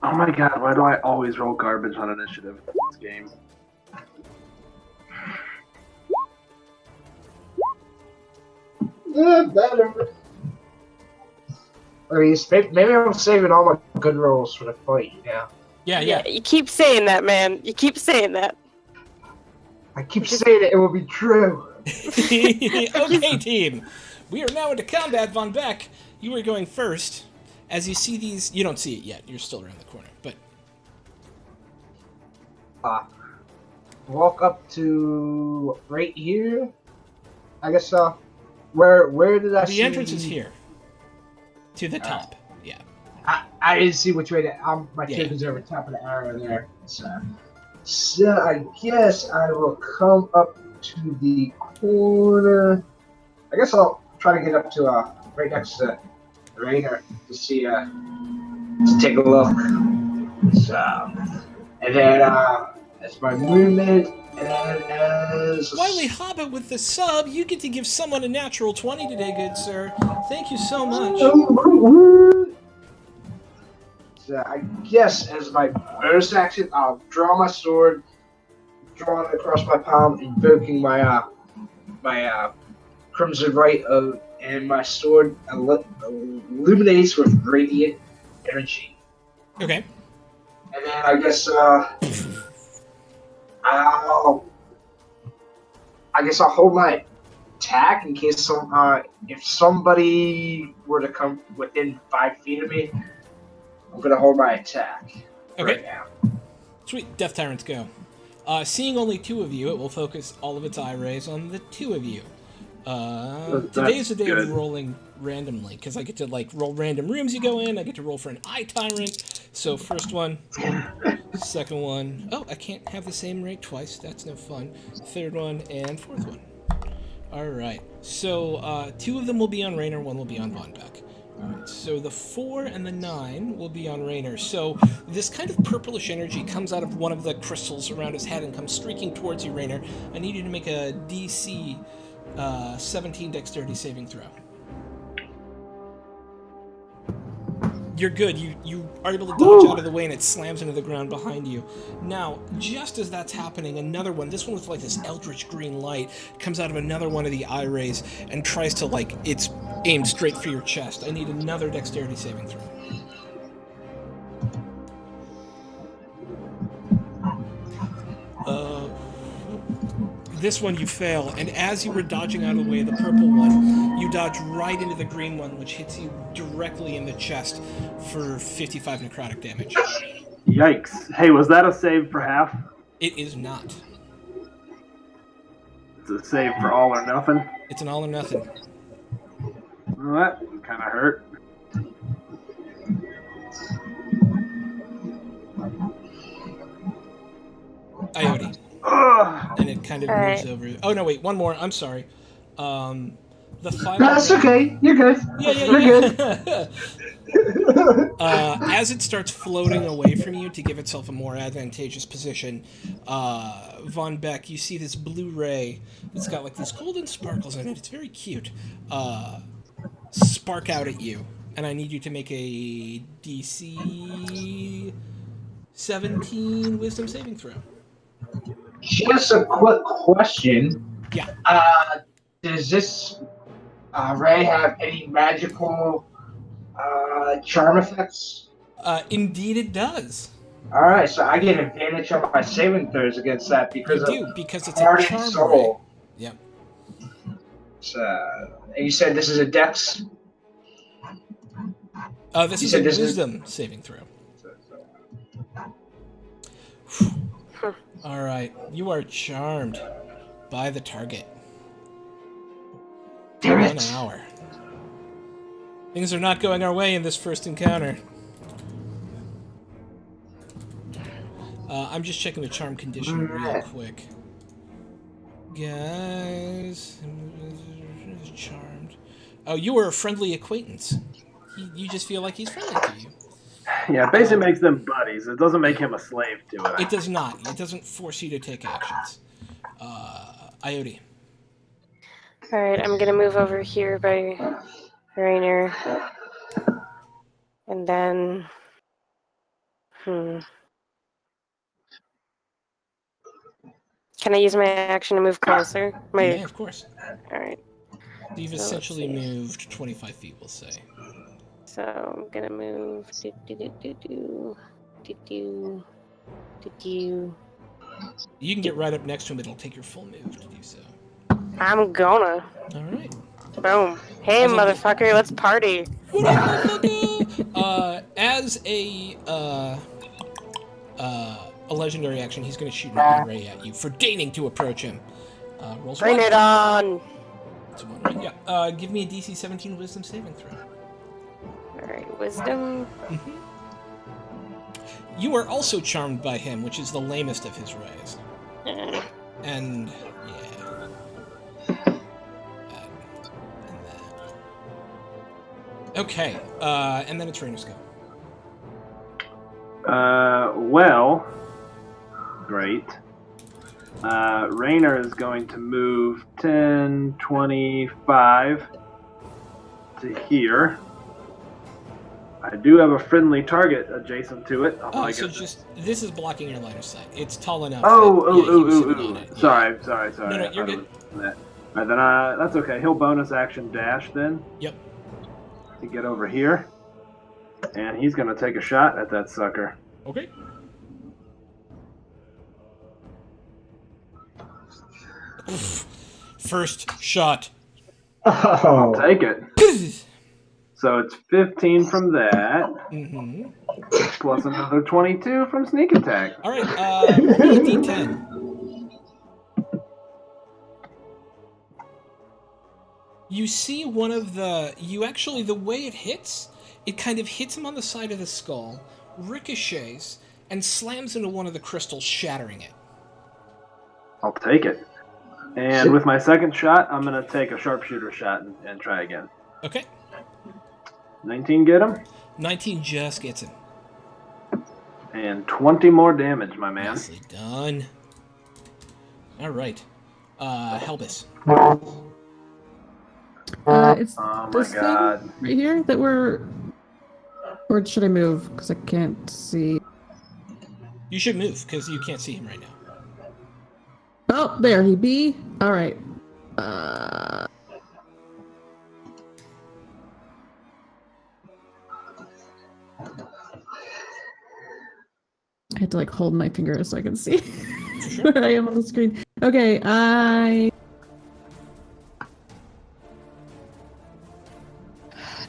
Oh my god, why do I always roll garbage on initiative in this game? Yeah, better. Maybe I'm saving all my good rolls for the fight, yeah. Yeah. You keep saying that, man. You keep saying that. I keep saying it will be true. Okay, team. We are now into combat, Von Beck. You are going first. As you see these... You don't see it yet. You're still around the corner, but... Walk up to right here. I guess where did I see? The entrance is here. To the top. Yeah. I didn't see which way to. My Yeah. tape is over top of the arrow there. So I guess I will come up to the corner. I guess I'll try to get up to right next to Rainer to see to take a look. So, and then as my movement, and then as Wiley Hobbit with the sub, you get to give someone a natural 20 today, good sir. Thank you so much. So I guess as my bonus action, I'll draw my sword, draw it across my palm, invoking my Crimson Right and my sword illuminates with radiant energy. Okay. And then I guess I'll hold my attack in case if somebody were to come within 5 feet of me. I'm gonna hold my attack right now. Sweet. Death Tyrants go. Seeing only 2 of you, it will focus all of its eye rays on the 2 of you. Today is the day of rolling randomly, because I get to roll random rooms you go in, I get to roll for an eye tyrant. So first one, second one. Oh, I can't have the same rate twice, that's no fun. Third one, and fourth one. Alright, so 2 of them will be on Rainer, 1 will be on Von Beck. Alright, so the 4 and the 9 will be on Rainer. So this kind of purplish energy comes out of one of the crystals around his head and comes streaking towards you, Rainer. I need you to make a DC 17 dexterity saving throw. You're good. You are able to dodge out of the way and it slams into the ground behind you. Now, just as that's happening, another one, this one with this eldritch green light, comes out of another one of the eye rays and tries to it's aimed straight for your chest. I need another dexterity saving throw. This one you fail, and as you were dodging out of the way of the purple one, you dodge right into the green one, which hits you directly in the chest for 55 necrotic damage. Yikes. Hey, was that a save for half? It is not. It's a save for all or nothing? It's an all or nothing. Well, that kind of hurt. Ioti. And it kind of moves over. Oh, no, wait, one more. I'm sorry. The final. No, that's okay. You're good. You're good. As it starts floating away from you to give itself a more advantageous position, Von Beck, you see this blue ray that's got these golden sparkles in it. It's very cute. Spark out at you. And I need you to make a DC 17 wisdom saving throw. Just a quick question. Yeah. Does this ray have any magical charm effects? Indeed it does. Alright, so I get advantage on my saving throws against that because because it's heart a and charm soul. ray. Yep. So, and you said this is a dex? This is a wisdom saving throw. Alright, you are charmed by the target. Damn it. 1 hour. Things are not going our way in this first encounter. I'm just checking the charm condition real quick. Guys... Charmed. Oh, you are a friendly acquaintance. You just feel like he's friendly to you. Yeah, basically makes them buddies. It doesn't make him a slave to it. It does not. It doesn't force you to take actions. Ioti. Alright, I'm gonna move over here by Rainer. And then... Can I use my action to move closer? Yeah, of course. Alright. You've essentially moved 25 feet, we'll say. So I'm gonna move. You can get right up next to him, it'll take your full move to do so. I'm gonna. Alright. Boom. Hey, motherfucker, let's party. What up, motherfucker? As a legendary action, he's going to shoot an eye ray at you for deigning to approach him. Rolls Bring it on. It's a 1, right? Yeah. Give me a DC 17 wisdom saving throw. Alright, wisdom. Mm-hmm. You are also charmed by him, which is the lamest of his rays. And, yeah. Okay, and then it's Rainer's go. Well, great. Rainer is going to move 10, 25 to here. I do have a friendly target adjacent to it. Oh, so this is blocking your line of sight. It's tall enough. Oh. Yeah. Sorry. No, you're good. All right, then that's okay. He'll bonus action dash then. Yep. To get over here, and he's gonna take a shot at that sucker. Okay. First shot. I'll take it. So it's 15 from that, plus another 22 from sneak attack. All right, roll me a d10. You see one of the... the way it hits, it kind of hits him on the side of the skull, ricochets, and slams into one of the crystals, shattering it. I'll take it. And with my second shot, I'm going to take a sharpshooter shot and try again. Okay. 19 get him? 19 just gets him. And 20 more damage, my man. Nicely done. All right. Helbus. It's Oh my this god. thing right here that we're... Or should I move? Because I can't see. You should move, because you can't see him right now. Oh, there he be. All right. I had to like hold my finger so I can see where I am on the screen. Okay,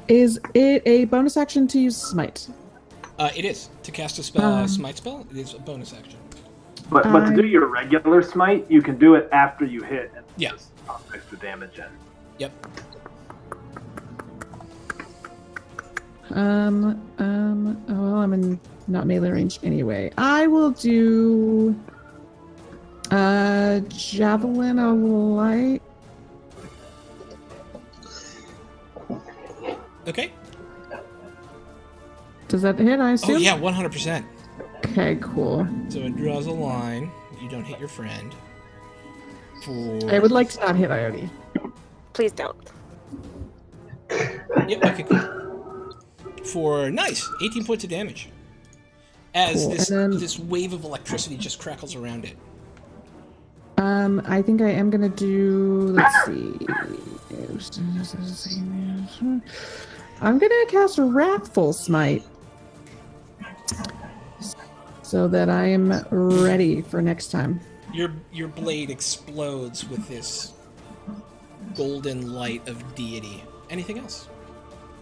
Is it a bonus action to use smite? It is. To cast a spell, smite spell, it is a bonus action. But to do your regular smite, you can do it after you hit and just pop extra damage in. Yep. Well, I'm in not melee range anyway. I will do javelin of light. Okay. Does that hit, I assume? Oh, yeah, 100%. Okay, cool. So it draws a line. You don't hit your friend. I would like to not hit Ione. Please don't. Yep, okay, cool. For, nice, 18 points of damage. As this wave of electricity just crackles around it. I think I am gonna do, let's see. I'm gonna cast a Wrathful Smite. So that I am ready for next time. Your blade explodes with this golden light of deity. Anything else?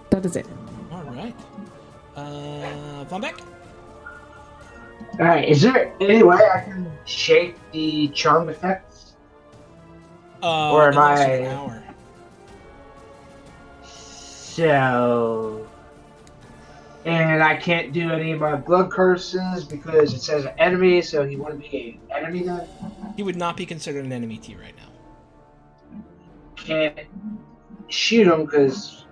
That is it. All right. Von Beck? Alright, is there any way I can shake the charm effects? Or am I... An hour. So... And I can't do any of my blood curses because it says enemy, so he wouldn't be an enemy then? He would not be considered an enemy to you right now. Can't shoot him because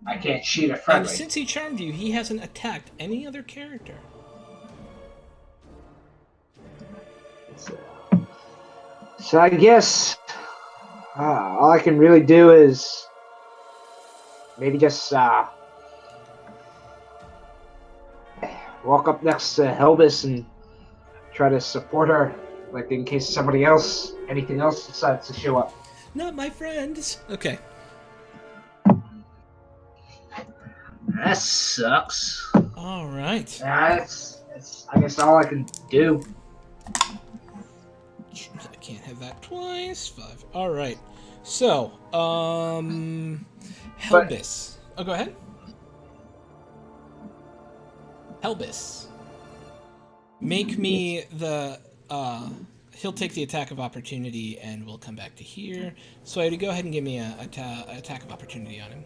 I can't shoot a And friendly. since he charmed you, he hasn't attacked any other character. So I guess all I can really do is maybe just walk up next to Helbus and try to support her, like in case anything else decides to show up. Not my friends. Okay. That sucks. All right. That's I guess all I can do. I can't have that twice. 5. All right. So, Helbus. Oh, go ahead. Helbus. Make me the, he'll take the attack of opportunity and we'll come back to here. So I had to go ahead and give me an attack of opportunity on him.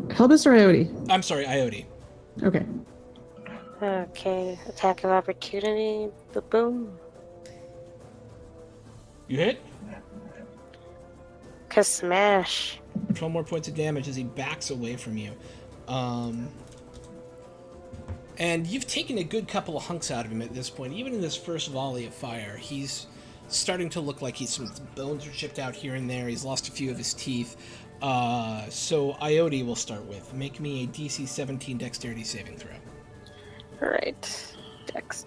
Helbus or Ione? I'm sorry, Ione. Okay. Okay, attack of opportunity. Boom. You hit? Smash. 12 more points of damage as he backs away from you. And you've taken a good couple of hunks out of him at this point. Even in this first volley of fire, he's starting to look like some bones are chipped out here and there. He's lost a few of his teeth. So Iode will start with. Make me a DC 17 dexterity saving throw. All right. Dex.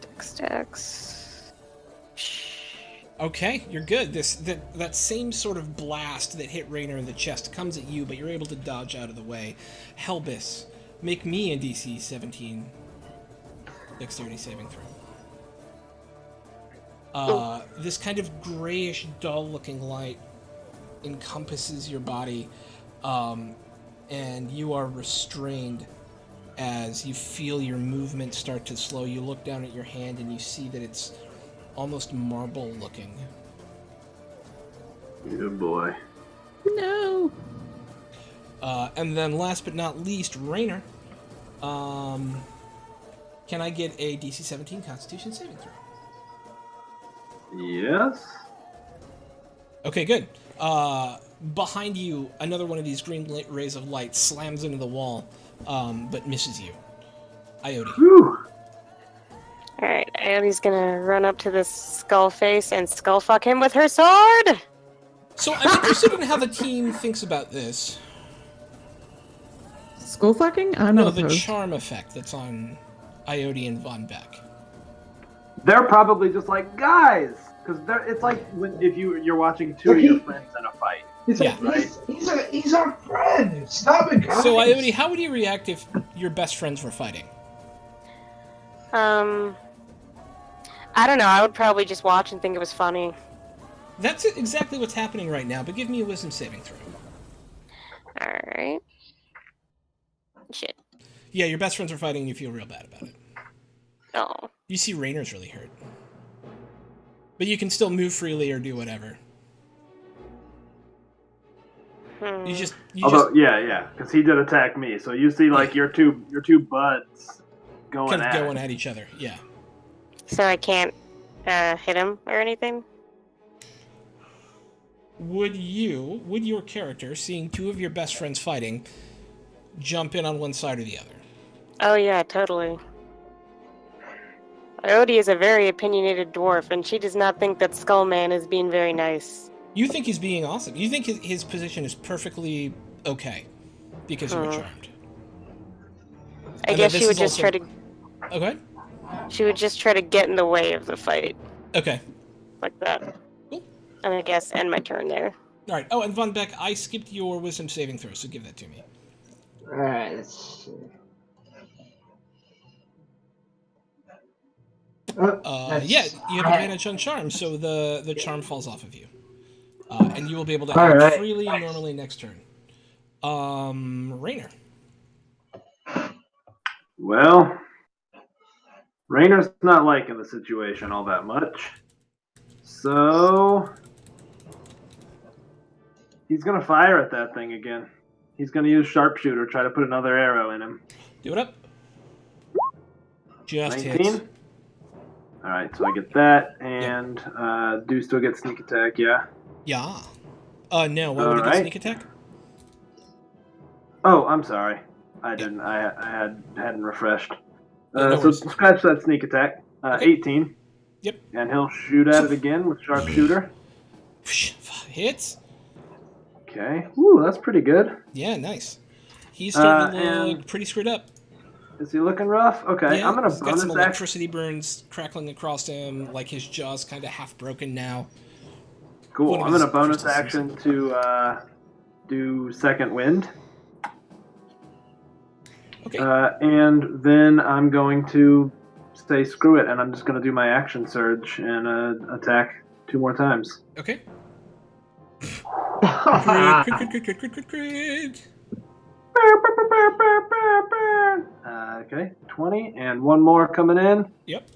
Okay, you're good. That same sort of blast that hit Raynor in the chest comes at you, but you're able to dodge out of the way. Helbis, make me a DC 17 dexterity saving throw. This kind of grayish, dull-looking light encompasses your body, and you are restrained as you feel your movement start to slow. You look down at your hand and you see that it's almost marble-looking. Good boy. No. And then last but not least, Raynor. Can I get a DC 17 Constitution saving throw? Yes. Okay, good. Behind you, another one of these green rays of light slams into the wall, but misses you. Iode. Whew. Alright, Iode's gonna run up to this skull face and skull fuck him with her sword! So I'm interested in how the team thinks about this. Skull fucking? I'm No, not the opposed. charm effect that's on Iode and Von Beck. They're probably just like, guys, because it's like if you're watching two of your friends in a fight. He's Yeah. like, he's our friend. Stop it, guys. So Iode, how would you react if your best friends were fighting? I don't know, I would probably just watch and think it was funny. That's exactly what's happening right now, but give me a wisdom saving throw. Alright. Shit. Yeah, your best friends are fighting and you feel real bad about it. Oh. You see Raynor's really hurt. But you can still move freely or do whatever. Although, yeah, because he did attack me. So you see, like, your two buds going kind of at going it. at each other, yeah. So I can't hit him or anything? Would your character, seeing two of your best friends fighting, jump in on one side or the other? Oh yeah, totally. Iode is a very opinionated dwarf, and she does not think that Skullman is being very nice. You think he's being awesome. You think his position is perfectly okay because you were charmed. I guess she would just try to... Okay. She would just try to get in the way of the fight. Okay. Like that. Cool. And I guess end my turn there. All right. Oh, and Von Beck, I skipped your wisdom saving throw, so give that to me. Alright, let's see. Yeah, you have advantage on charm, so the charm falls off of you. And you will be able to act freely and normally next turn. Raynor. Well, Raynor's not liking the situation all that much. So he's going to fire at that thing again. He's going to use sharpshooter, try to put another arrow in him. Do it up. Just 19. hits. Alright, so I get that, and do still get sneak attack, yeah? Yeah. No, why would it get sneak attack? Oh, I'm sorry. I didn't. I hadn't refreshed. No So worries. scratch that sneak attack. Okay. 18. Yep. And he'll shoot at it again with sharpshooter. Hits. Okay. Ooh, that's pretty good. Yeah, nice. He's starting to look and- pretty screwed up. Is he looking rough? Okay, Yeah, I'm gonna he's got bonus some action. electricity burns crackling across him, like his jaw's kind of half broken now. Cool. One of I'm his gonna bonus crystals. action to do second wind. Okay. And then I'm going to say screw it, and I'm just going to do my action surge and attack 2 more times. Okay. Crit. Okay, 20, and one more coming in. Yep.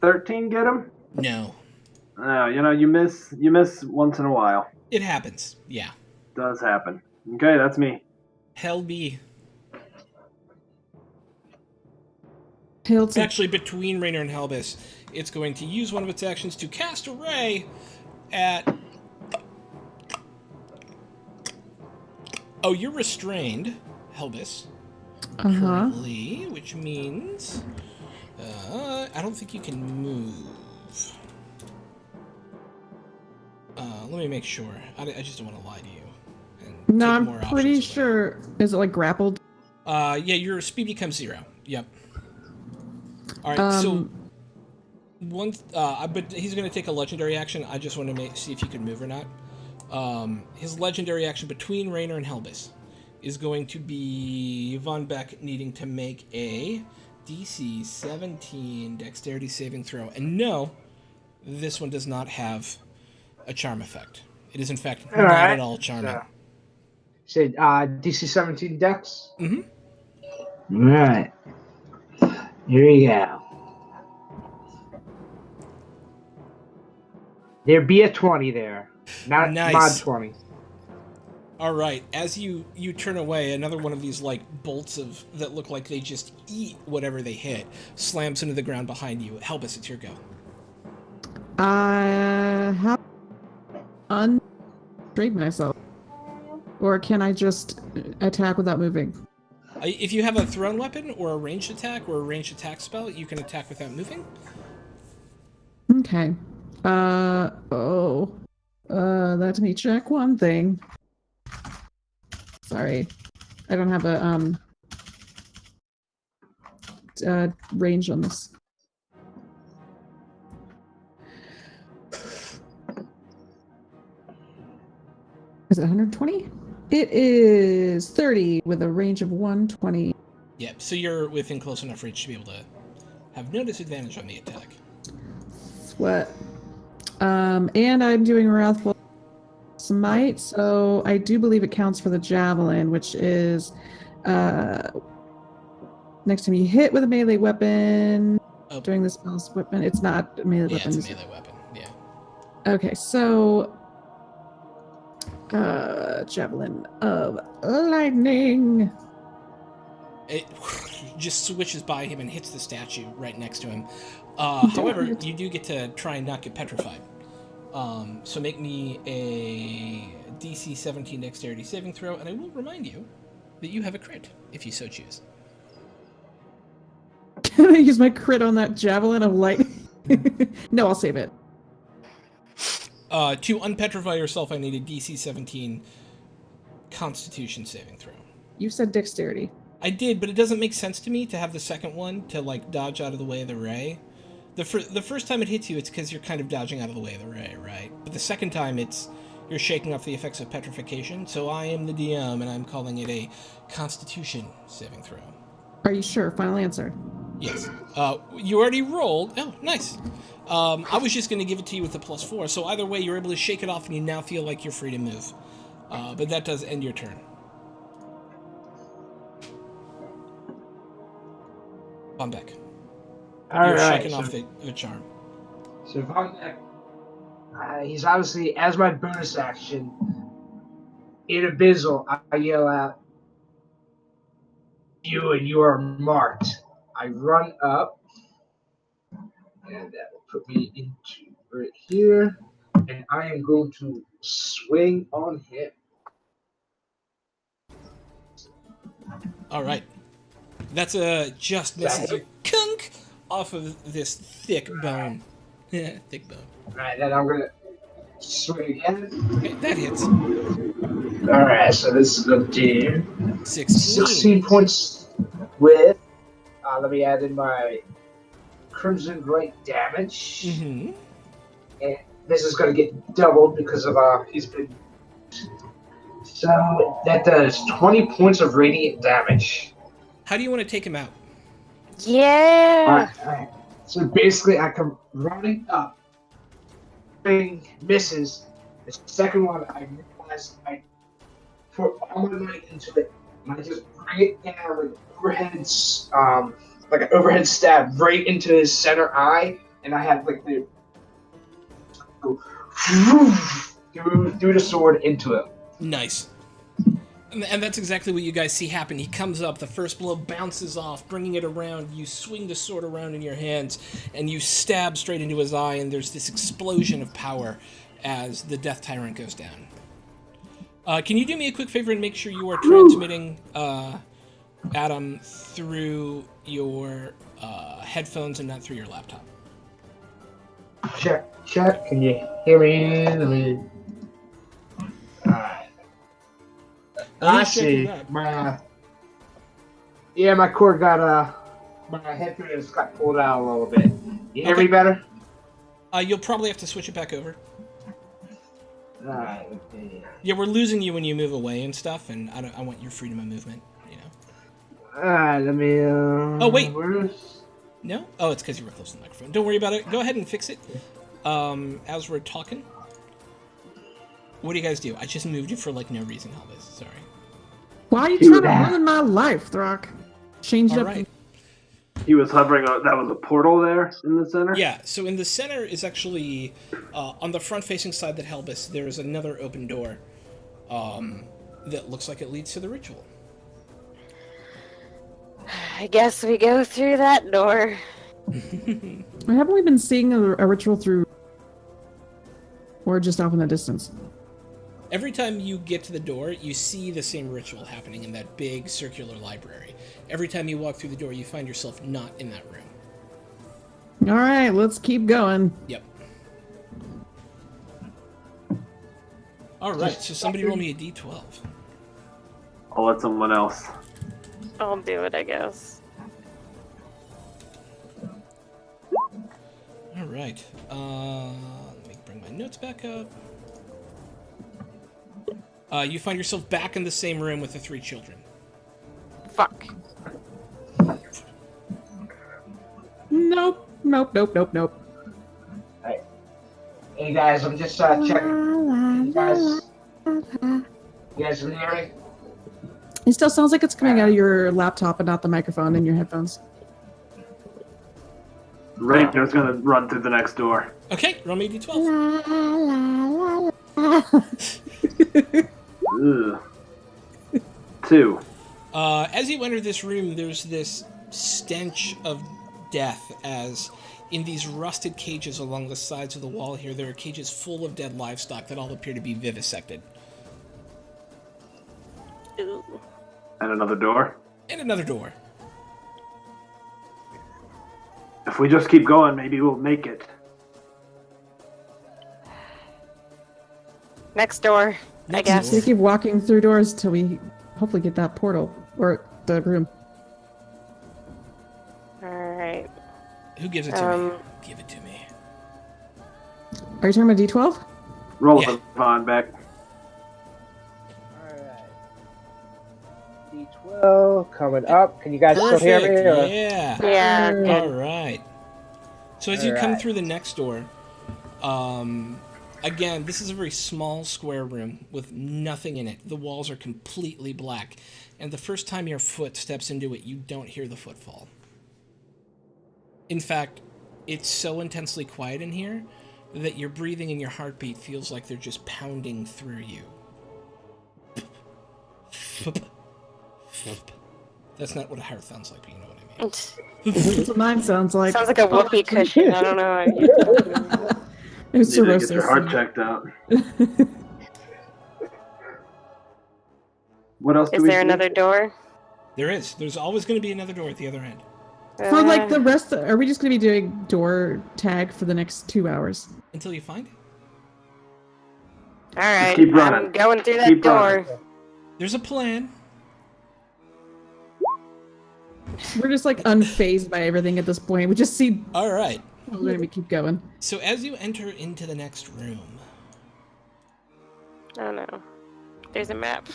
13, get him? No. Oh, you miss once in a while. It happens. Yeah. Does happen. Okay, that's me. Helby. Hilton. Actually, between Raynor and Helbis, it's going to use one of its actions to cast a ray at Oh, you're restrained, Helbus. Uh-huh. Currently, which means I don't think you can move. Let me make sure. I just don't want to lie to you. And No, take I'm more pretty options away. sure. Is it like grappled? Yeah, your speed becomes 0. Yep. All right, so but he's going to take a legendary action. I just want to see if he can move or not. His legendary action between Raynor and Helbus is going to be Von Beck needing to make a DC 17 Dexterity saving throw. And no, this one does not have a charm effect. It is in fact not at all charming. So, said DC 17 Dex. Mm-hmm. All right. Here we go. There be a 20 there. Not Nice. mod 20. All right, as you turn away, another one of these like bolts that look like they just eat whatever they hit slams into the ground behind you. Helbus, it's your go. I have unstraight myself, or can I just attack without moving? If you have a thrown weapon or a ranged attack or a ranged attack spell, you can attack without moving. Okay. Let me check one thing. Sorry, I don't have a range on this. Is it 120? It is 30 with a range of 120. Yep, so you're within close enough reach to be able to have no disadvantage on the attack. What? And I'm doing Wrathful Smite, so I do believe it counts for the Javelin, which is next time you hit with a melee weapon during the spell's weapon. It's not a melee weapon. Yeah, it's a melee weapon, yeah. Okay, so Javelin of Lightning. It just switches by him and hits the statue right next to him. However, you do get to try and not get petrified. So make me a DC 17 Dexterity saving throw, and I will remind you that you have a crit, if you so choose. Can I use my crit on that Javelin of Lightning? No, I'll save it. To unpetrify yourself, I need a DC 17 Constitution saving throw. You said Dexterity. I did, but it doesn't make sense to me to have the second one to, like, dodge out of the way of the ray. The first time it hits you, it's because you're kind of dodging out of the way of the ray, right? But the second time, you're shaking off the effects of petrification, so I am the DM, and I'm calling it a Constitution saving throw. Are you sure? Final answer. Yes. You already rolled. Oh, nice. I was just going to give it to you with a +4, so either way, you're able to shake it off, and you now feel like you're free to move. But that does end your turn. Von Beck. You're shaking off the charm. So Von Beck, he's obviously, as my bonus action, in Abyssal, I yell out, "You and you are marked." I run up, and that will put me into right here, and I am going to swing on him. All right. That's just misses you. Kunk! Off of this thick bone. Thick bone. Alright, then I'm gonna swing again. Okay, that hits. Alright, so this is gonna do 16 points with, let me add in my Crimson Great damage. Mm-hmm. And this is gonna get doubled because of, he's been... So, that does 20 points of radiant damage. How do you want to take him out? Yeah. Alright. So basically, I come running up. Thing misses. The second one, I realize I put all my might into it, and I just bring it down with overheads, like an overhead stab right into his center eye, and I have like the go through the sword into it. Nice. And that's exactly what you guys see happen. He comes up, the first blow bounces off, bringing it around. You swing the sword around in your hands, and you stab straight into his eye, and there's this explosion of power as the Death Tyrant goes down. Can you do me a quick favor and make sure you are transmitting Adam through your headphones and not through your laptop? Check. Can you hear me? Alright. I see. My cord got my headphones got pulled out a little bit. You hear me better? You'll probably have to switch it back over. Alright. Okay. Yeah, we're losing you when you move away and stuff, and I want your freedom of movement. You know. Alright. Let me. Oh wait. Where's... No? Oh, it's because you were close to the microphone. Don't worry about it. Go ahead and fix it. As we're talking. What do you guys do? I just moved you for like no reason, Elvis. Sorry. Why are you trying to ruin my life, Throck? Change it All up. right. He was hovering. That was a portal there in the center. Yeah, so in the center is actually, on the front-facing side that Helbus, there is another open door that looks like it leads to the ritual. I guess we go through that door. Haven't we been seeing a ritual through... Or just off in the distance? Every time you get to the door, you see the same ritual happening in that big circular library. Every time you walk through the door, you find yourself not in that room. Alright, let's keep going. Yep. Alright, so somebody roll me a d12. I'll let someone else. I'll do it, I guess. Alright, let me bring my notes back up. You find yourself back in the same room with the 3 children. Fuck. Nope. Hey guys, I'm just checking. You guys can hear me? It still sounds like it's coming out of your laptop and not the microphone in your headphones. Rainer's gonna run through the next door. Okay, roll me a d12. Ugh. 2. As you enter this room, there's this stench of death as in these rusted cages along the sides of the wall here, there are cages full of dead livestock that all appear to be vivisected. Ooh. And another door. And another door. If we just keep going, maybe we'll make it. Next door, I Next guess. We keep walking through doors till we hopefully get that portal or the room. Alright. Who gives it to me? Give it to me. Are you talking about D12? Roll Yeah. the Vaughn back. Alright. D12 coming up. Can you guys Perfect. still hear me? Or... Yeah. Yeah, good. All right. So as you come Alright. through the next door, again, this is a very small square room with nothing in it. The walls are completely black, and the first time your foot steps into it, you don't hear the footfall. In fact, it's so intensely quiet in here that your breathing and your heartbeat feels like they're just pounding through you. That's not what a heart sounds like, but you know what I mean. That's what mine sounds like. Sounds like a whoopee cushion. I don't know. It was You need to cirrhosis. get your heart checked out. What else do Is we there see? another door? There is. There's always going to be another door at the other end. For like the rest, are we just going to be doing door tag for the next 2 hours? Until you find it. Alright, keep running. I'm going through that Keep door. running. There's a plan. We're just like unfazed by everything at this point. We just see. All right. We're going to keep going. So as you enter into the next room, Oh no. There's a map.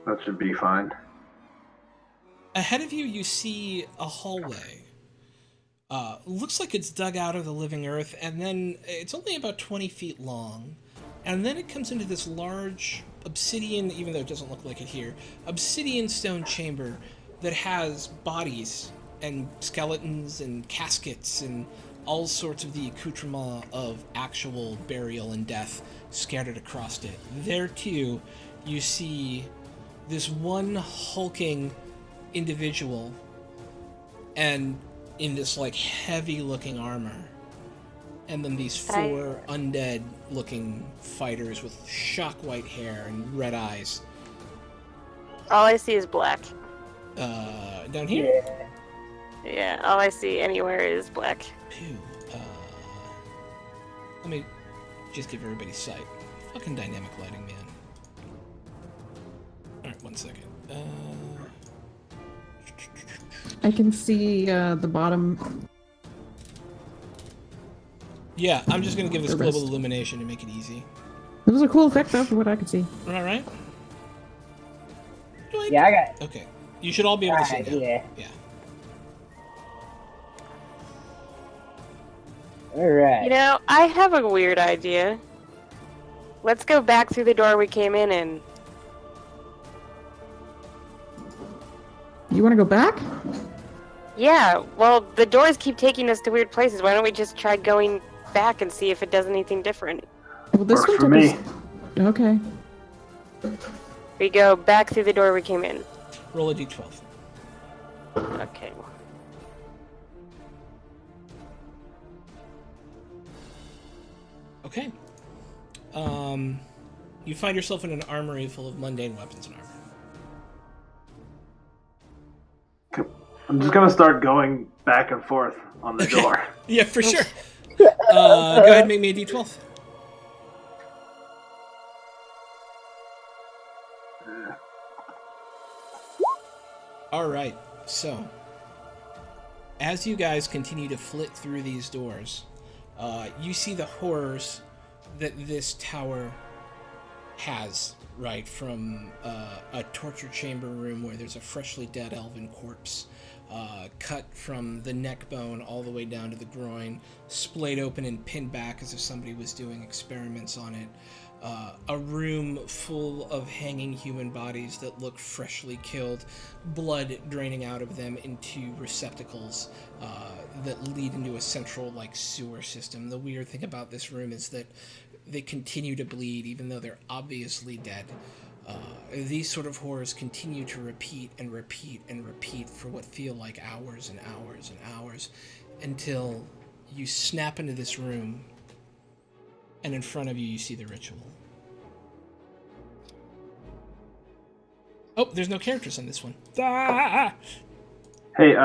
That should be fine. ahead of you, you see a hallway. Looks like it's dug out of the living earth, and then it's only about 20 feet long. And then it comes into this large obsidian, even though it doesn't look like it here, obsidian stone chamber that has bodies and skeletons and caskets and all sorts of the accoutrement of actual burial and death scattered across it. There, too, you see this one hulking individual, and in this, like, heavy-looking armor. And then these 4 undead-looking fighters with shock white hair and red eyes. All I see is black. Down here? Yeah, all I see anywhere is black. Phew. Let me just give everybody sight. Fucking dynamic lighting, man. Alright, 1 second. I can see the bottom. Yeah, I'm just gonna give this The global rest. illumination to make it easy. It was a cool effect, though, for what I could see. Alright? Yeah, I got it. Okay. You should all be able to see now. Yeah. Yeah. Alright. You know, I have a weird idea. Let's go back through the door we came in and... You want to go back? Yeah, well, the doors keep taking us to weird places. Why don't we just try going back and see if it does anything different? Well, this Works one for took me. us. Okay. We go back through the door we came in. Roll a d12. Okay. Okay. You find yourself in an armory full of mundane weapons and armor. I'm just gonna start going back and forth on the door. Yeah, for sure. Go ahead and make me a d12. Alright, so as you guys continue to flit through these doors, you see the horrors that this tower has, right? From a torture chamber room where there's a freshly dead elven corpse, cut from the neck bone all the way down to the groin, splayed open and pinned back as if somebody was doing experiments on it. A room full of hanging human bodies that look freshly killed, blood draining out of them into receptacles that lead into a central, like, sewer system. The weird thing about this room is that they continue to bleed even though they're obviously dead. These sort of horrors continue to repeat and repeat and repeat for what feel like hours and hours and hours until you snap into this room and in front of you, you see the ritual. Oh, there's no characters on this one. Ah! Hey,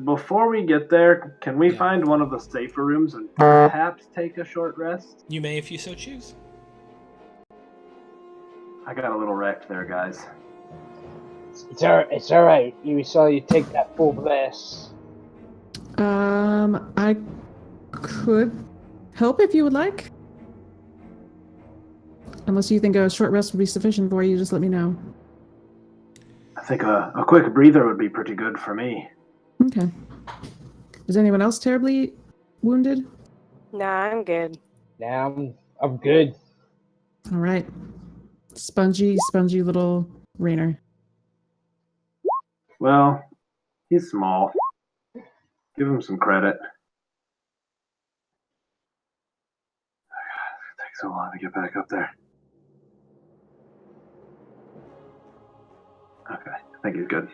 before we get there, can we find one of the safer rooms and perhaps take a short rest? You may if you so choose. I got a little wrecked there, guys. It's alright. You saw you take that full blast. I could help if you would like. Unless you think a short rest would be sufficient for you, just let me know. I think a quick breather would be pretty good for me. Okay. Is anyone else terribly wounded? Nah, I'm good. Now I'm good. All right. Spongy little Rainer. Well, he's small. Give him some credit. It takes so long to get back up there. Okay, I think he's good.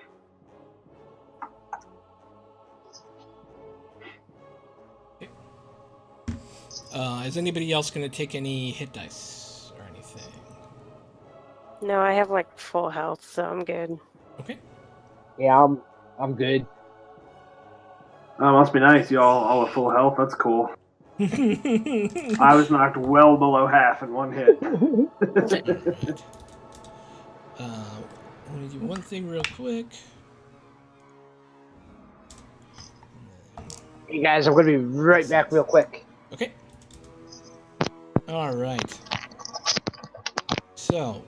Is anybody else going to take any hit dice or anything? No, I have like full health, so I'm good. Okay. Yeah, I'm good. Oh, must be nice. You all at full health. That's cool. I was knocked well below half in one hit. Let me do one thing real quick. Hey guys, I'm gonna be right back real quick. Okay. All right. So,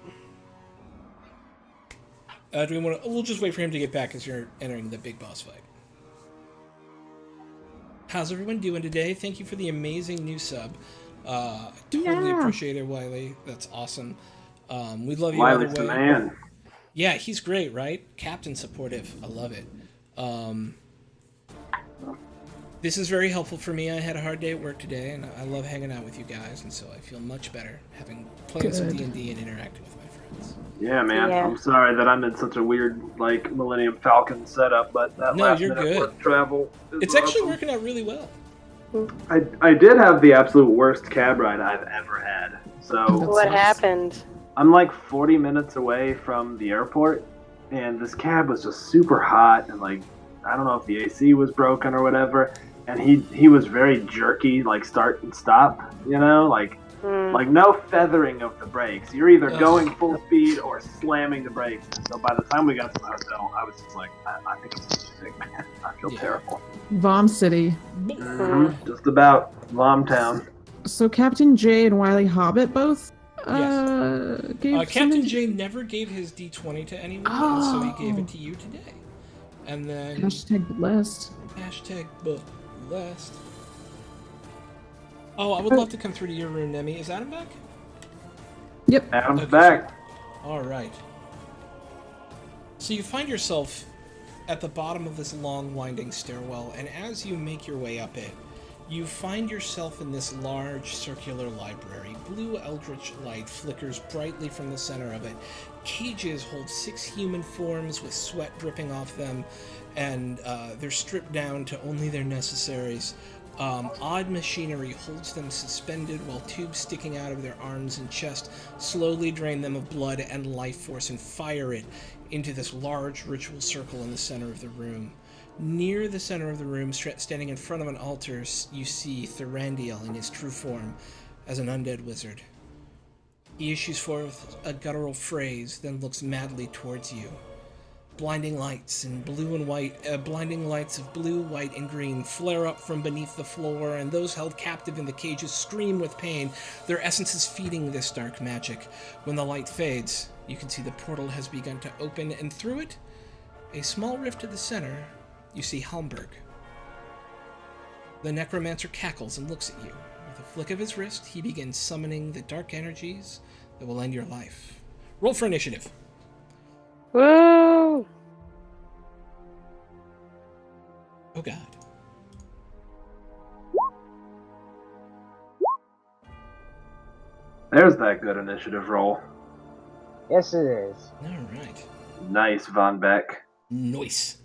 do we want to? We'll just wait for him to get back as you're entering the big boss fight. How's everyone doing today? Thank you for the amazing new sub. Totally appreciate it, Wiley. That's awesome. We love you Wiley's either the way. man. Yeah, he's great, right? Captain supportive. I love it. This is very helpful for me. I had a hard day at work today, and I love hanging out with you guys, and so I feel much better having played some D&D and interacting with my friends. Yeah, man. Yeah. I'm sorry that I'm in such a weird, like, Millennium Falcon setup, but that No, last you're minute good. work travel is It's actually awesome. working out really well. I did have the absolute worst cab ride I've ever had. So What happened? I'm like 40 minutes away from the airport, and this cab was just super hot, and like I don't know if the AC was broken or whatever, and he was very jerky, like start and stop, like no feathering of the brakes. You're either going full speed or slamming the brakes. So by the time we got to the hotel, I was just like, I think I'm sick, man. I feel terrible. Vom City. Just about Vom Town. So Captain J and Wily Hobbit both gave Captain J never gave his D20 to anyone, and so he gave it to you today. And then Hashtag blessed. Hashtag blessed. Oh, I would love to come through to your room, Nemi. Is Adam back? Yep. Adam's back. All right. So you find yourself at the bottom of this long, winding stairwell, and as you make your way up it, you find yourself in this large, circular library. Blue eldritch light flickers brightly from the center of it. Cages hold 6 human forms with sweat dripping off them, and they're stripped down to only their necessaries. Odd machinery holds them suspended while tubes sticking out of their arms and chest slowly drain them of blood and life force and fire it into this large ritual circle in the center of the room. Near the center of the room, standing in front of an altar, you see Thurandiel in his true form as an undead wizard. He issues forth a guttural phrase, then looks madly towards you. Blinding lights and blue and white, blinding lights of blue, white, and green flare up from beneath the floor, and those held captive in the cages scream with pain, their essences feeding this dark magic. When the light fades, you can see the portal has begun to open, and through it, a small rift at the center, you see Helmberg. The necromancer cackles and looks at you. With a flick of his wrist, he begins summoning the dark energies that will end your life. Roll for initiative. Woo! Oh god. There's that good initiative roll. Yes, it is. Alright. Nice, Von Beck. Noise.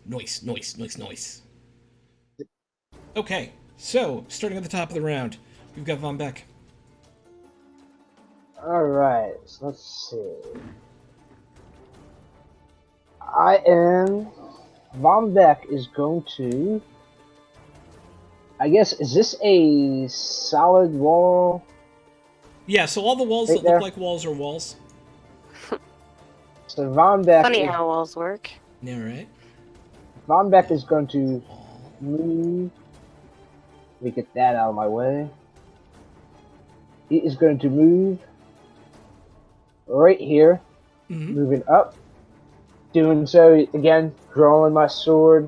Okay, so, starting at the top of the round, we've got Von Beck. Alright, so let's see. Von Beck is going to, I guess, is this a solid wall? Yeah, so all the walls Right that there. look like walls are walls. So Von Beck, Funny how walls work. Yeah, right? Von Beck is going to Wall. move. Let me get that out of my way. He is going to move right here, moving up. Doing so again, drawing my sword,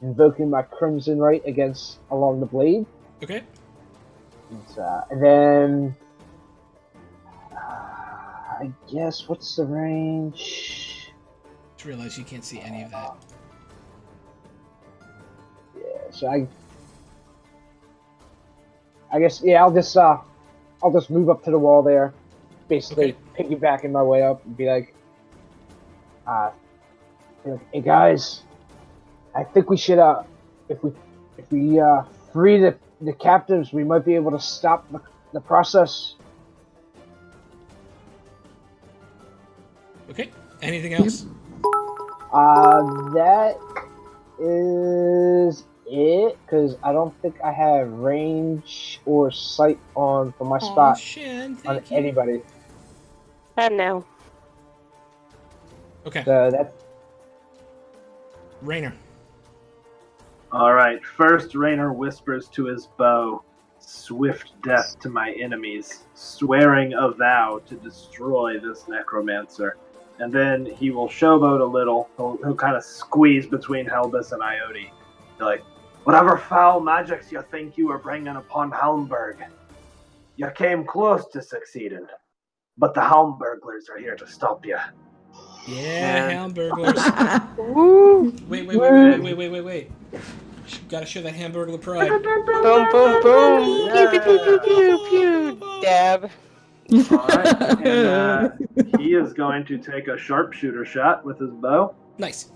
invoking my crimson right against along the blade. Okay. And then I guess what's the range? Just realize you can't see any of that. Yeah, so I guess I'll just move up to the wall there, basically piggybacking my way up and be like, hey guys, I think we should if we free the captives, we might be able to stop the process. Okay. Anything else? That is it, because I don't think I have range or sight on for my spot Shan, on thank you. anybody. No. Okay. So that's Raynor. Alright, first Raynor whispers to his bow, "Swift death to my enemies," swearing a vow to destroy this necromancer. And then he will showboat a little. He'll kind of squeeze between Helbus and Iode. Be like, "Whatever foul magics you think you were bringing upon Helmberg, you came close to succeeding. But the Helmburglars are here to stop you." Yeah, Hamburglers. Woo! Wait. Gotta show that Hamburglar pride. Boom, boom, boom. Pew, pew, pew, pew, pew, pew. Dab. Alright, and he is going to take a sharpshooter shot with his bow. Nice.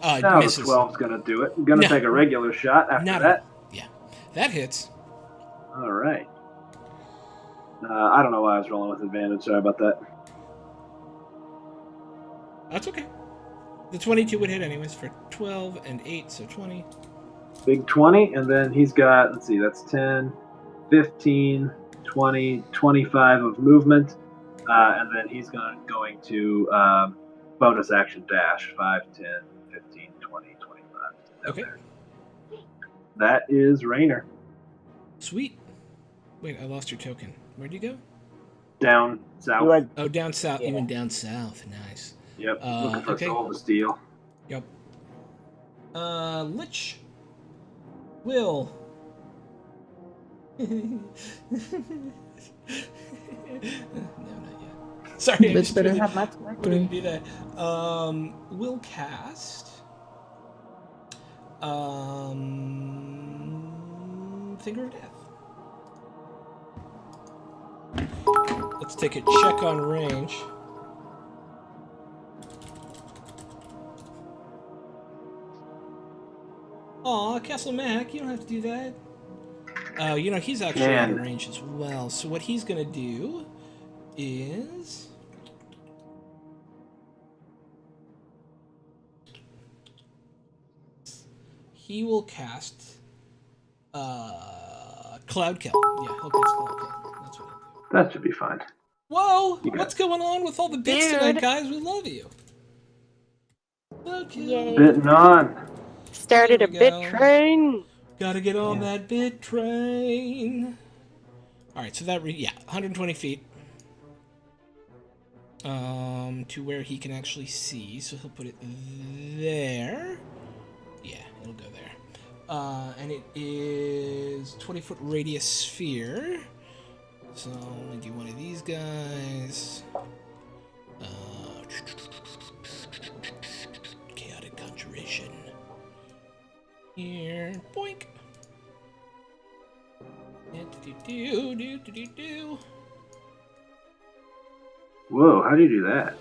Now the Misses. 12's gonna do it. I'm gonna No. take a regular shot after Not that. Yeah, that hits. All right. I don't know why I was rolling with advantage. Sorry about that. That's okay. The 22 would hit anyways for 12 and 8, so 20. Big 20, and then he's got, let's see, that's 10, 15, 20, 25 of movement, and then he's going to bonus action dash 5, 10, 15, 20, 25. Okay. That is Rainer. Sweet. Wait, I lost your token. Where'd you go? Down south. You had Oh, down south. You Yeah. went down south. Nice. Yep. Looking for okay. soul to steal. Yep. Lich. Will. No, not yet. Sorry, I Bitch just better really have my wanted to three. do that. Will cast. Finger of Death. Let's take a check on range. Aw, Castle Mac, you don't have to do that. Oh, he's actually out of range as well. So what he's gonna do is he will cast Cloud Kill. Yeah, he'll cast Cloud Kill. That's what he'll do. That should be fine. Whoa! What's going on with all the bits Dude. tonight, guys? We love you. Cloud Kill. Yay. Bitten on. Started There a we bit go. train. Gotta get on that bit train. Alright, so that, 120 feet. To where he can actually see, so he'll put it there. Yeah, it'll go there. And it is 20-foot radius sphere. So we do one of these guys. Chaotic conjuration. Here, boink. Do. Whoa, how do you do that?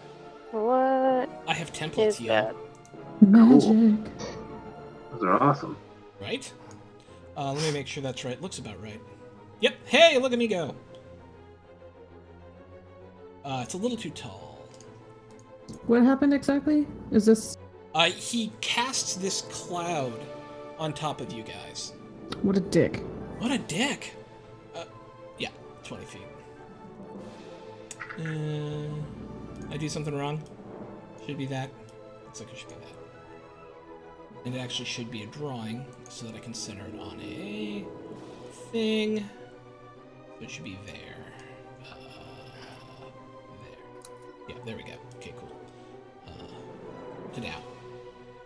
What I have templates, is that? Magic. Those are awesome. Right? Let me make sure that's right. Looks about right. Yep. Hey, look at me go. It's a little too tall. What happened exactly? Is this He casts this cloud on top of you guys. what a dick? What a dick. Yeah, 20 feet. I do something wrong? Should be that. Looks like it should be that. And it actually should be a drawing, so that I can center it on a thing. So it should be there. There. Yeah, there we go. Okay, cool. To now.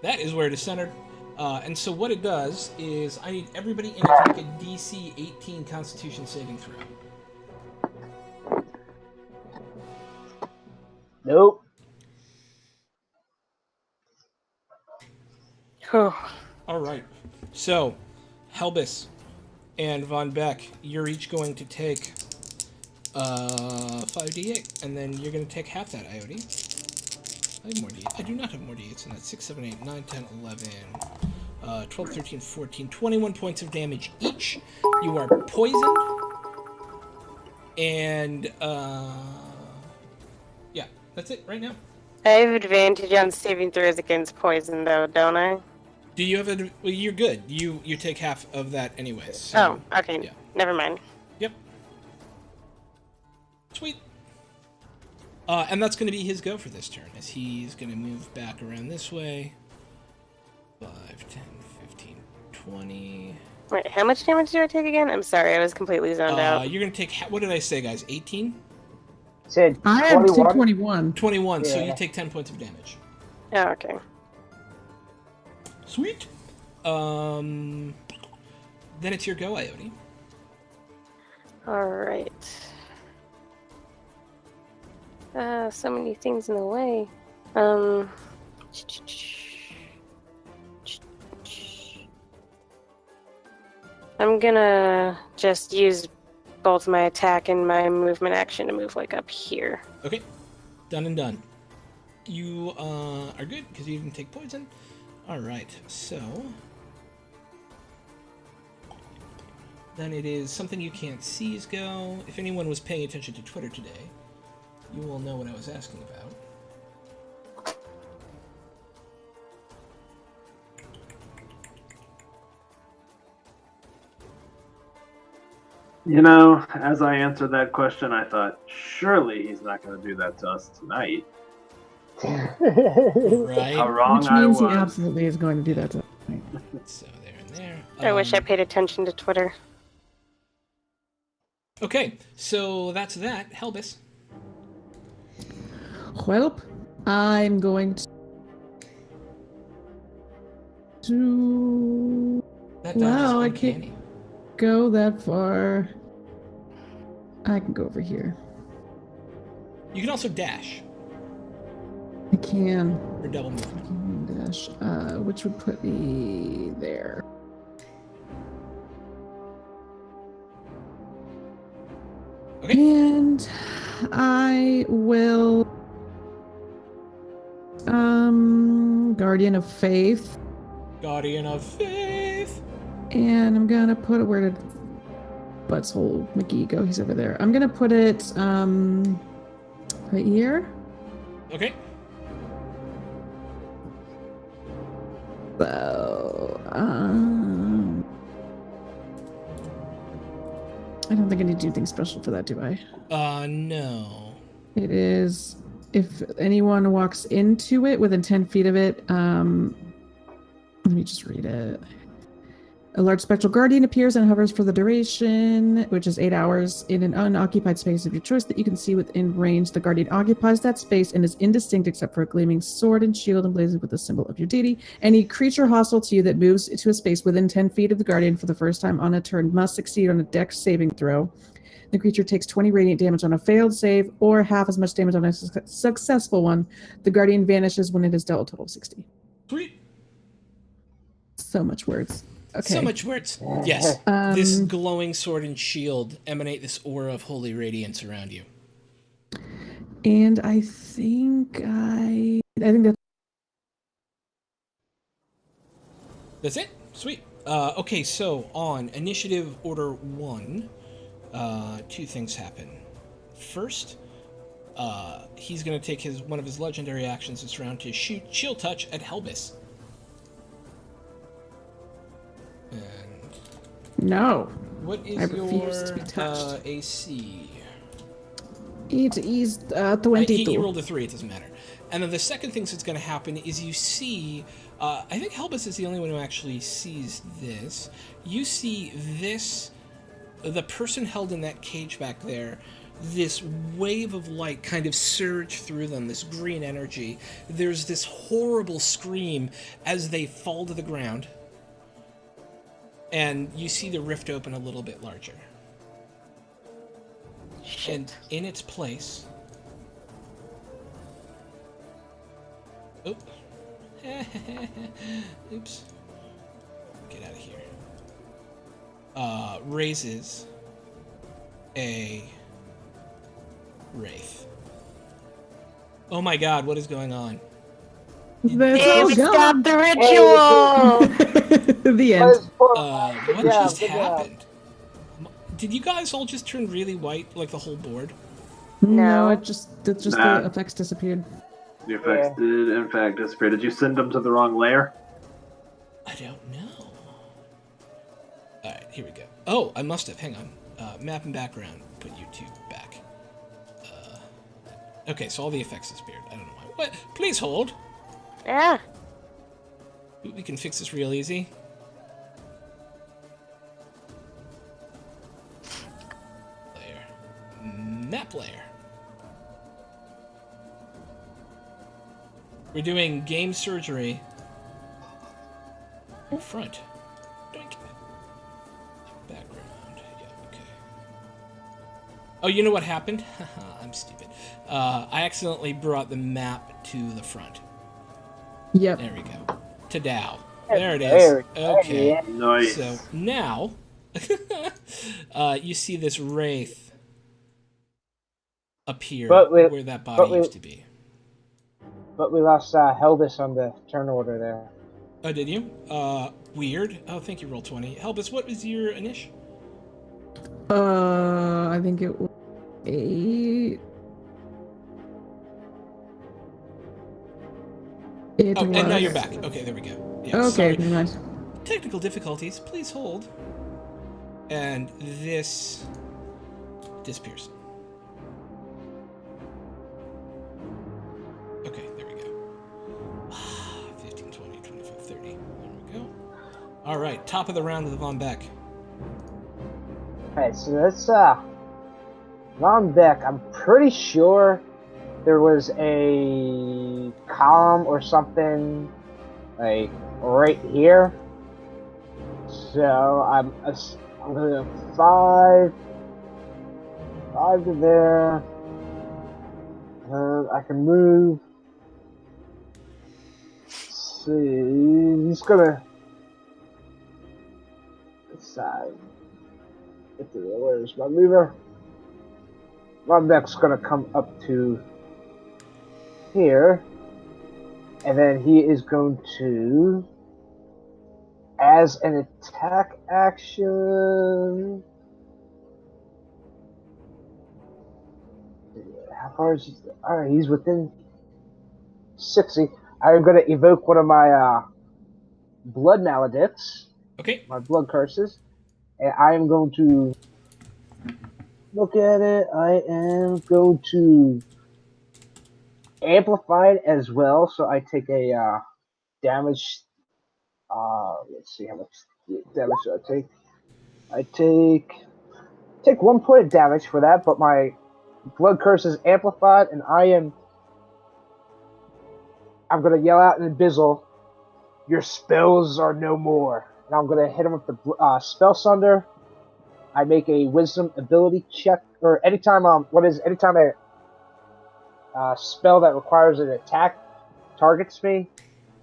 That is where it is centered. And so what it does is I need everybody in it to make a DC 18 Constitution saving throw. nope. All right. So, Helbis and Von Beck, you're each going to take 5d8, and then you're going to take half that, Iode. I have more d8. I do not have more d8s than that. 6, 7, 8, 9, 10, 11, 12, 13, 14, 21 points of damage each. You are poisoned. And, yeah, that's it right now. I have advantage on saving throws against poison, though, don't I? Do you have a... Well, you're good. You take half of that anyways. So, Oh, okay. yeah. Never mind. Yep. Sweet. And that's going to be his go for this turn, as he's going to move back around this way. 5, 10, 15, 20... Wait, how much damage do I take again? I'm sorry, I was completely zoned out. You're going to take... What did I say, guys? 18? Said I have 21. 21. 21, so Yeah. you take 10 points of damage. Oh, okay. Sweet. Then it's your go, Iode. Alright. So many things in the way. I'm gonna just use both my attack and my movement action to move, like, up here. Okay. Done and done. You are good, because you didn't take poison. All right, so then it is something you can't seize go. If anyone was paying attention to Twitter today, you will know what I was asking about. You know, as I answered that question, I thought, surely he's not going to do that to us tonight. Right. How wrong Which I means he was. absolutely is going to do that. So there and there. I wish I paid attention to Twitter. Okay, so that's that. Helbus. Well, I'm going to That dodge Wow, I is uncanny. go that far. I can go over here. You can also dash I can. or double movement. Dash, which would put me there. Okay. And I will Guardian of Faith. Guardian of Faith. And I'm gonna put it, where did Butthole McGee go? He's over there. I'm gonna put it right here. Okay. So I don't think I need to do anything special for that, do I? No. It is, if anyone walks into it within 10 feet of it, let me just read it. A large spectral guardian appears and hovers for the duration, which is 8 hours, in an unoccupied space of your choice that you can see within range. The guardian occupies that space and is indistinct except for a gleaming sword and shield emblazoned with the symbol of your deity. Any creature hostile to you that moves to a space within 10 feet of the guardian for the first time on a turn must succeed on a dex saving throw. The creature takes 20 radiant damage on a failed save, or half as much damage on a successful one. The guardian vanishes when it has dealt a total of 60. Sweet. So much words. Okay. So much words. Yes. This glowing sword and shield emanate this aura of holy radiance around you. And I think That's it. Sweet. Okay, so on initiative order 1, two things happen. First, he's going to take one of his legendary actions this round to shoot Chill Touch at Helbus. And no. what is I refuse to be your touched. AC? He's 22. He rolled a 3, it doesn't matter. And then the second thing that's going to happen is you see, I think Helbus is the only one who actually sees this. You see this, the person held in that cage back there, this wave of light kind of surge through them, this green energy. There's this horrible scream as they fall to the ground. And you see the rift open a little bit larger. Shit. And in its place... Oop. Oops. Get out of here. Raises a wraith. Oh my god, what is going on? Oh, Stop God. the ritual! The end. What just good job. happened? Did you guys all just turn really white, like the whole board? No, No. it's just Nah. the effects disappeared. The effects did, in fact, disappear. Did you send them to the wrong layer? I don't know. Alright, here we go. Oh, I must have. Hang on. Map and background. Put you two back. Okay, so all the effects disappeared. I don't know why. What? Please hold. Yeah. We can fix this real easy. Layer. Map layer. We're doing game surgery. In front. Doink. Background. Yeah, okay. Oh, you know what happened? Haha, I'm stupid. I accidentally brought the map to the front. Yep. There we go. To Dow. There it There is. we go, Okay. yeah. Nice. So now, you see this wraith appear But we- where that but body we- used to be. But we lost Helvis on the turn order there. Oh, did you? Weird. Oh, thank you, Roll20. Helbus, what was your initial? I think it was 8. It Oh, was... and now you're back. Okay, there we go. Yeah, Okay, sorry. never mind. Technical difficulties. Please hold. And this disappears. Okay, there we go. 15, 20, 25, 30. There we go. All right, top of the round with Von Beck. Alright, so that's Von Beck. I'm pretty sure there was a column or something like right here. So I'm gonna five to there. I can move. Let's see, he's gonna decide. Where's my mover? Von Beck's gonna come up to here, and then he is going to, as an attack action. How far is he? Alright, he's within 60. I'm going to evoke one of my blood maledicts, Okay. my blood curses, and I am going to look at it. I am going to amplify it as well, so I take a damage. Let's see how much damage I take. I take 1 point of damage for that, but my blood curse is amplified, and I'm gonna yell out in Abyssal, "Your spells are no more!" And I'm gonna hit him with the spell sunder. I make a Wisdom ability check, or anytime anytime a spell that requires an attack targets me,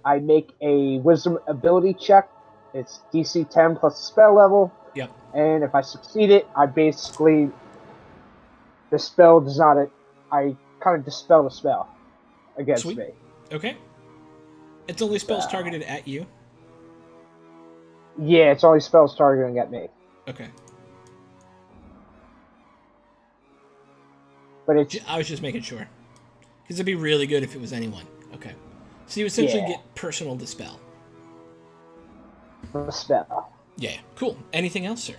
I make a Wisdom ability check. It's DC 10 plus the spell level. Yep. And if I succeed it, the spell does not. I kind of dispel the spell against Sweet. me. Okay. It's only spells targeted at you. Yeah, it's only spells targeting at me. Okay. But it's I was just making sure. Because it'd be really good if it was anyone. Okay. So you essentially get personal dispel. a spell. Yeah. Cool. Anything else, sir?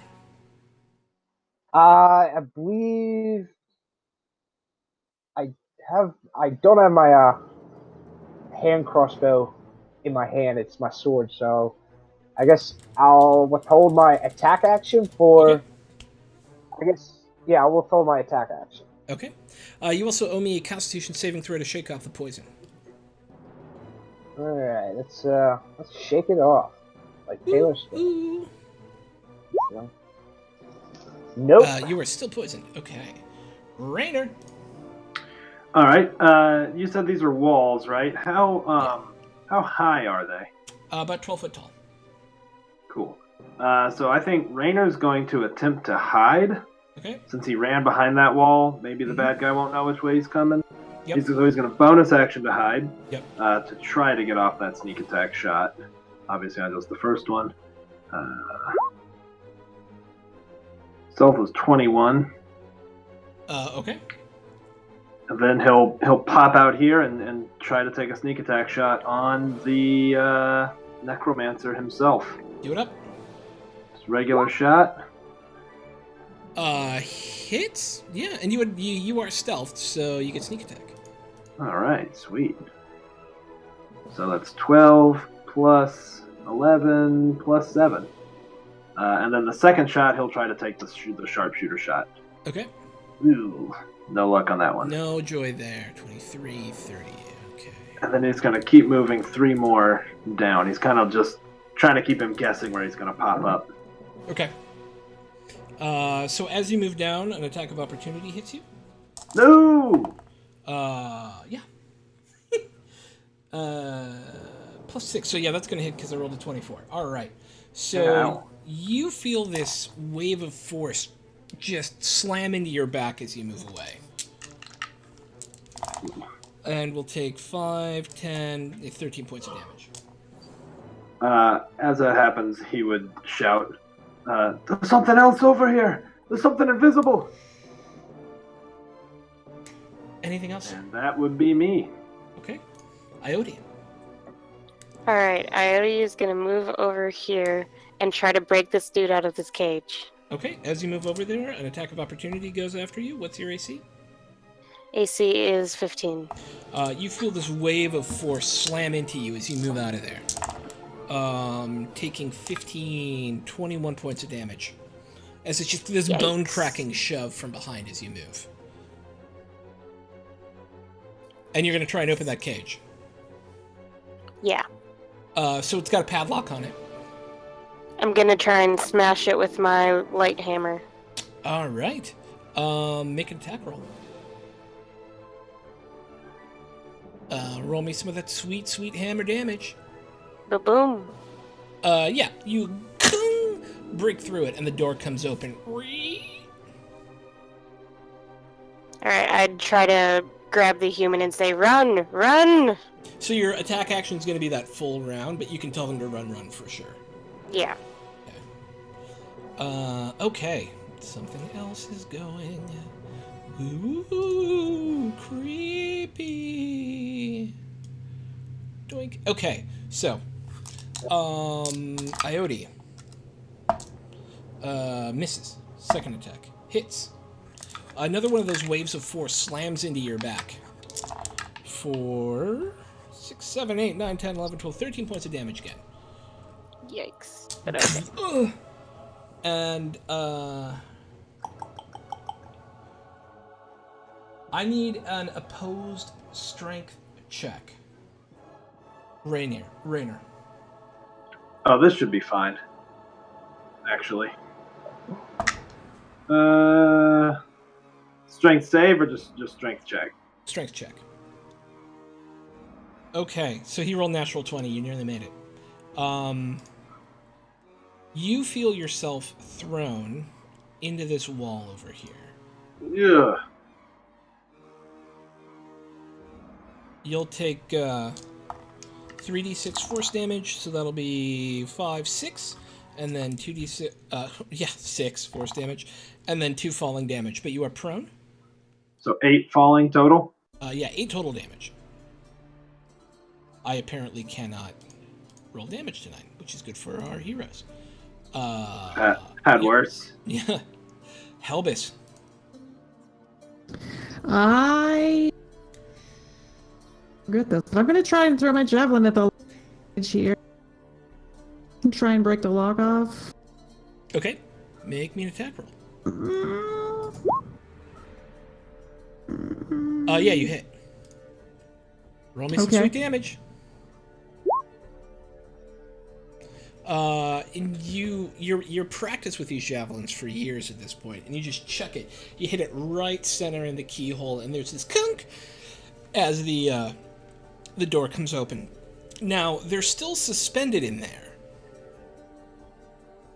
I believe I don't have my hand crossbow in my hand. It's my sword, so I guess I'll withhold my attack action for. Okay. I'll withhold my attack action. Okay. You also owe me a Constitution saving throw to shake off the poison. All right, let's shake it off, like Taylor Swift. Ooh. Nope. You are still poisoned. Okay. Rainer. All right. You said these are walls, right? How high are they? About 12 foot tall. Cool. So I think Rainer's going to attempt to hide. Okay. Since he ran behind that wall, maybe the bad guy won't know which way he's coming. Yep. He's going to bonus action to hide. Yep. To try to get off that sneak attack shot. Obviously, I was the first one. Stealth was 21. Okay. And then he'll pop out here and try to take a sneak attack shot on the Necromancer himself. Do it up. Just regular shot. Hits? Yeah, and you are stealthed, so you get sneak attack. All right, sweet. So that's 12 plus 11 plus 7. And then the second shot, he'll try to take the sharpshooter shot. Okay. Ooh, no luck on that one. No joy there. 23, 30. Okay. And then he's going to keep moving 3 more down. He's kind of just trying to keep him guessing where he's going to pop up. Okay. So as you move down, an attack of opportunity hits you. No! Yeah. Plus 6. So yeah, that's going to hit because I rolled a 24. All right. So Ow. you feel this wave of force just slam into your back as you move away. And we'll take 5, 10, 13 points of damage. As that happens, he would shout, "There's something else over here! There's something invisible!" Anything else? And that would be me. Okay. Iodi. Alright, Ioti is gonna move over here and try to break this dude out of this cage. Okay, as you move over there, an attack of opportunity goes after you. What's your AC? AC is 15. You feel this wave of force slam into you as you move out of there. Taking 21 points of damage. As it's just this Yikes. bone-cracking shove from behind as you move. And you're going to try and open that cage. Yeah. So it's got a padlock on it. I'm gonna try and smash it with my light hammer. All right. Make an attack roll. Roll me some of that sweet, sweet hammer damage. Ba-boom. Yeah, you break through it, and the door comes open. Alright, I'd try to grab the human and say, "Run! Run!" So your attack action is going to be that full round, but you can tell them to run for sure. Yeah. Okay. Something else is going. Ooh, creepy. Doink. Okay, so, Iodi. Misses. Second attack. Hits. Another one of those waves of force slams into your back. For 6, 7, 8, 9, 10, 11, 12, 13 points of damage again. Yikes. But okay. And, I need an opposed strength check. Rainer. Oh, this should be fine. Actually. Strength save or just strength check? Strength check. Okay, so he rolled natural 20. You nearly made it. You feel yourself thrown into this wall over here. Yeah. You'll take 3d6 force damage, so that'll be 5, 6, and then 2d6, 6 force damage, and then 2 falling damage. But you are prone? So 8 falling total? 8 total damage. I apparently cannot roll damage tonight, which is good for our heroes. Had worse. Yeah. Helbis. I regret this, but I'm gonna try and throw my javelin at the edge here. And try and break the lock off. Okay. Make me an attack roll. Yeah, you hit. Roll me some Okay. sweet damage. And you're practiced with these javelins for years at this point, and you just chuck it. You hit it right center in the keyhole, and there's this kunk as the door comes open. Now they're still suspended in there,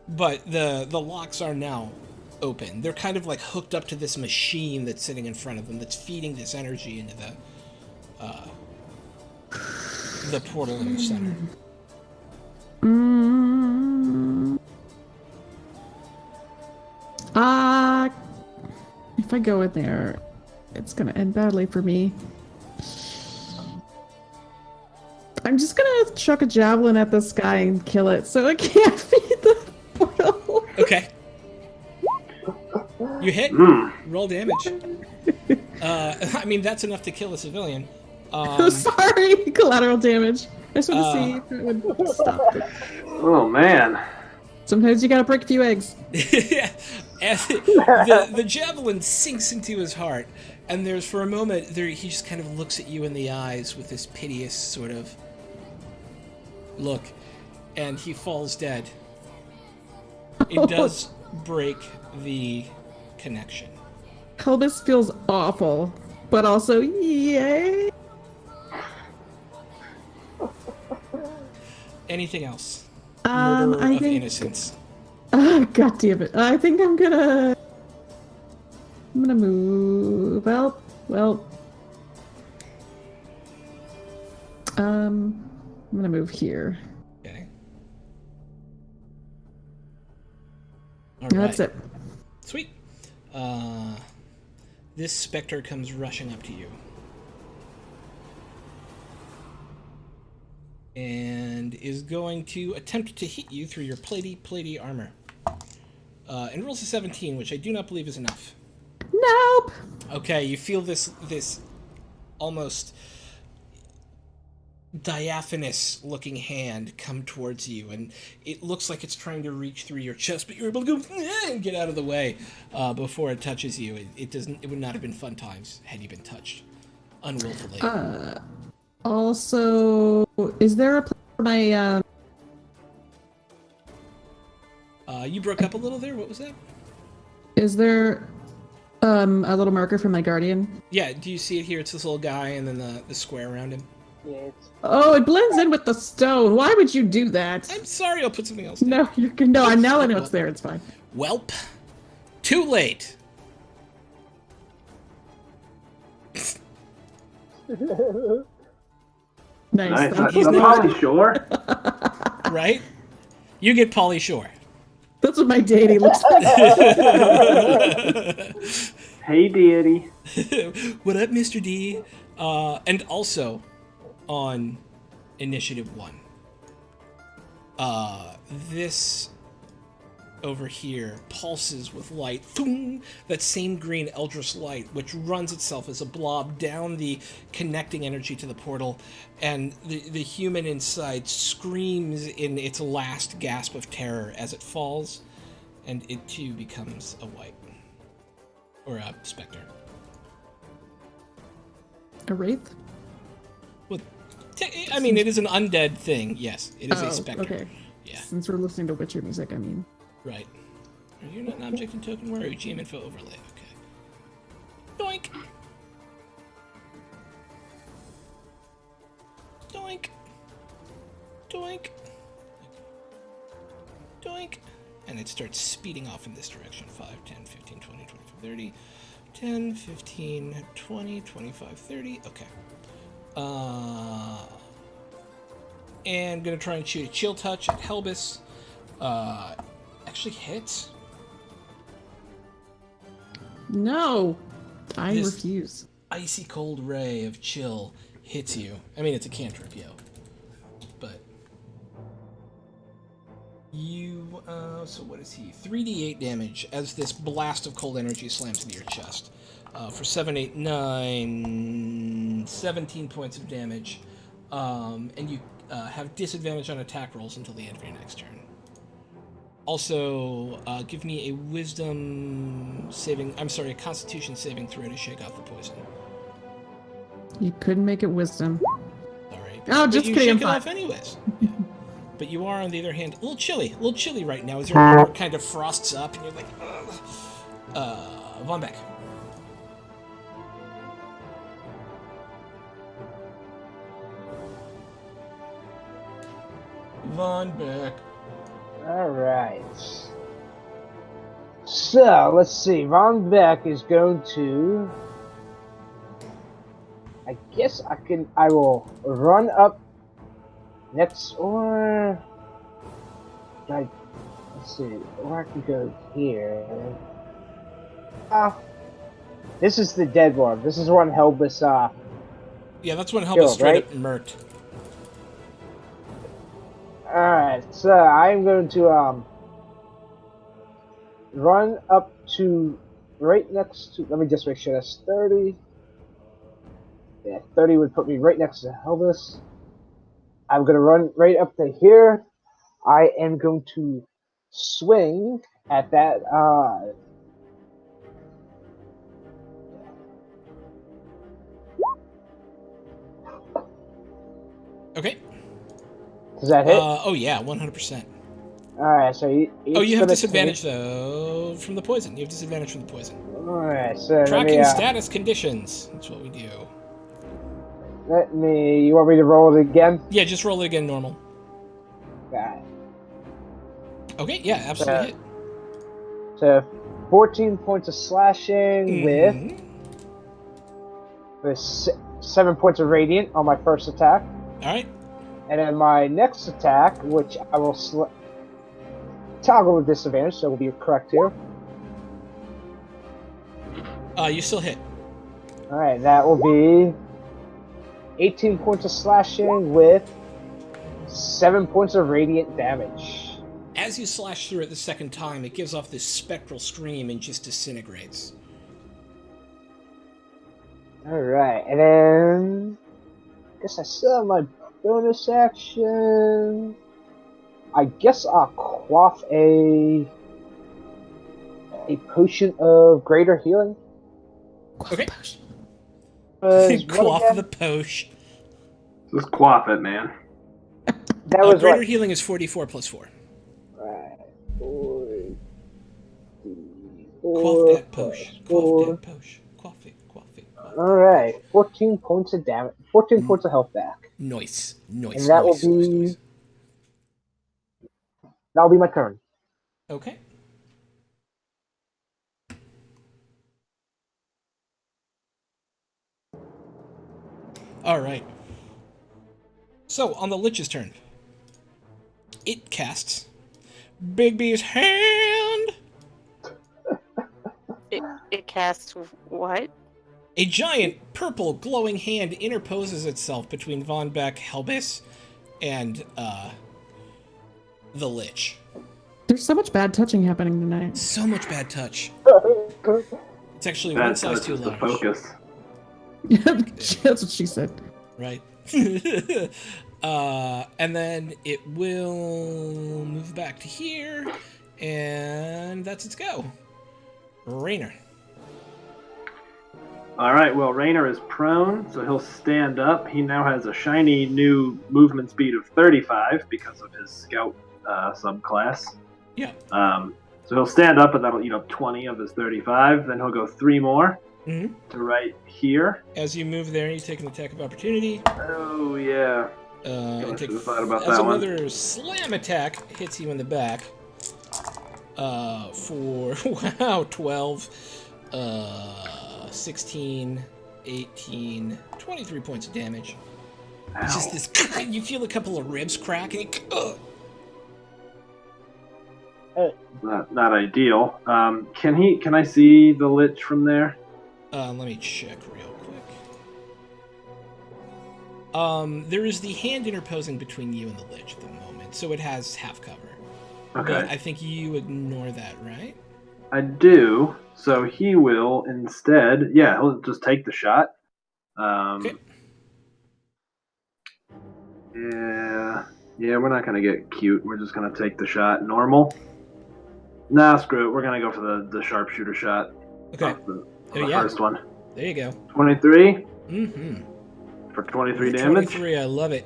but the locks are now open. They're kind of like hooked up to this machine that's sitting in front of them that's feeding this energy into the portal in the center. If I go in there, it's gonna end badly for me. I'm just gonna chuck a javelin at this guy and kill it so it can't feed the portal. Okay. You hit. Roll damage. I mean, that's enough to kill a civilian. I'm sorry, collateral damage. I just want to see if it would stop it. Oh, man. Sometimes you gotta break a few eggs. Yeah. And the javelin sinks into his heart, and there's for a moment he just kind of looks at you in the eyes with this piteous sort of look, and he falls dead. It does break the connection. Helbis feels awful, but also yay. Anything else? I Murder of think. innocence. Oh, God damn it! I think I'm gonna move. Well. I'm gonna move here. Okay. All Yeah, that's right. it. Sweet. This specter comes rushing up to you. And is going to attempt to hit you through your platy armor. And rolls a 17, which I do not believe is enough. Nope. Okay, you feel this almost diaphanous looking hand come towards you, and it looks like it's trying to reach through your chest, but you're able to go and get out of the way before it touches you. It would not have been fun times had you been touched unwillfully. Also, is there a place for my You broke up a little there. What was that? is there a little marker for my guardian? Yeah, do you see it here? It's this little guy and then the square around him. Yeah, it's Oh, it blends in with the stone. Why would you do that? I'm sorry, I'll put something else down. No, you can. No, I now I know it's there. It's fine. Welp. Too late. Nice. Nice. Thank He's you. Polly Shore. Right? You get Polly Shore. That's what my deity looks like. Hey, deity. What up, Mr. D? And also, on Initiative 1, this over here pulses with light. Thung! That same green Eldritch light, which runs itself as a blob down the connecting energy to the portal, and the human inside screams in its last gasp of terror as it falls, and it too becomes a wight. Or a specter. A wraith? Well, I mean, it is an undead thing. Yes, it is a Oh, specter. okay. Yeah, Since we're listening to Witcher music, I mean. right. Are you not an object and token where? GM info overlay. Okay. Doink. Doink. Doink. Doink. And it starts speeding off in this direction. 5, 10, 15, 20, 25, 30. 10, 15, 20, 25, 30. Okay. And gonna try and shoot a chill touch at Helbus. Actually hits. No! I This- refuse. Icy cold ray of chill hits you. I mean, it's a cantrip, yo. But you, so what is he? 3d8 damage as this blast of cold energy slams into your chest. For 7, 8, 9, 17 points of damage. And you have disadvantage on attack rolls until the end of your next turn. Also, give me a a constitution saving throw to shake off the poison. You couldn't make it wisdom. Alright. Oh, just you kidding, I'm shake it fine. off anyways. Yeah. But you are, on the other hand, a little chilly right now as your armor kind of frosts up and you're like, ugh. Von Beck. Von Beck. Alright. So, let's see. Von Beck is going to... I guess I will run up next, or... let's see, or I can go here. This is the dead one. This is the one Helbus, Yeah, that's when Helbus Killed, straight right? up murked. Alright, so I'm going to, run up to right next to, let me just make sure that's 30. Yeah, 30 would put me right next to Helbus. I'm going to run right up to here. I am going to swing at that, Okay. does that hit? Oh yeah, 100%. Alright, so Oh, you have disadvantage though from the poison. You have disadvantage from the poison. Alright, so let Tracking me, status conditions. That's what we do. you want me to roll it again? Yeah, just roll it again normal. Alright. Okay, yeah, absolutely hit. So 14 points of slashing Mhm. with 7 points of radiant on my first attack. All right. And then my next attack, which I will 10 toggle with disadvantage, so we'll be correct here. You still hit. Alright, that will be 18 points of slashing with 7 points of radiant damage. As you slash through it the second time, it gives off this spectral scream and just disintegrates. Alright, and then I guess I still have my bonus action. I guess I'll quaff a potion of greater healing. Okay. What Quaff again? the potion. Just quaff it, man. That was greater what? healing is 4d4 plus 4. Right. 4, Quaff that potion. Quaff that potion. Quaff it. Quaff it. Alright. 14 points of damage. 14 points of health back. Nice. And that will be... Nice. That'll be my turn. Okay. Alright. So, on the Lich's turn, it casts Bigby's hand. It casts what? A giant, purple, glowing hand interposes itself between Von Beck, Helbis, and, the Lich. There's so much bad touching happening tonight. So much bad touch. It's actually Bad one size touch too is the large. focus. That's what she said. Right. And then it will move back to here, and that's its go. Rainer. All right, well, Rainer is prone, so he'll stand up. He now has a shiny new movement speed of 35 because of his scout subclass. Yeah. So he'll stand up, and that'll eat up 20 of his 35. Then he'll go 3 more Mm-hmm. to right here. As you move there, you take an attack of opportunity. Oh, yeah. And I take, should have thought about as that one. another slam attack hits you in the back. For, wow, 12, 16, 18, 23 points of damage. It's just this, you feel a couple of ribs crack, and Not ideal. Can I see the Lich from there? let me check real quick. There is the hand interposing between you and the Lich at the moment, so it has half cover. Okay. But I think you ignore that, right? I do. So he will instead, he'll just take the shot. Okay. Yeah, we're not gonna get cute. We're just gonna take the shot normal. Nah, screw it. We're gonna go for the sharpshooter shot. Okay. The yeah. first one. There you go. 23 Mm-hmm. for 23 damage. 23, I love it.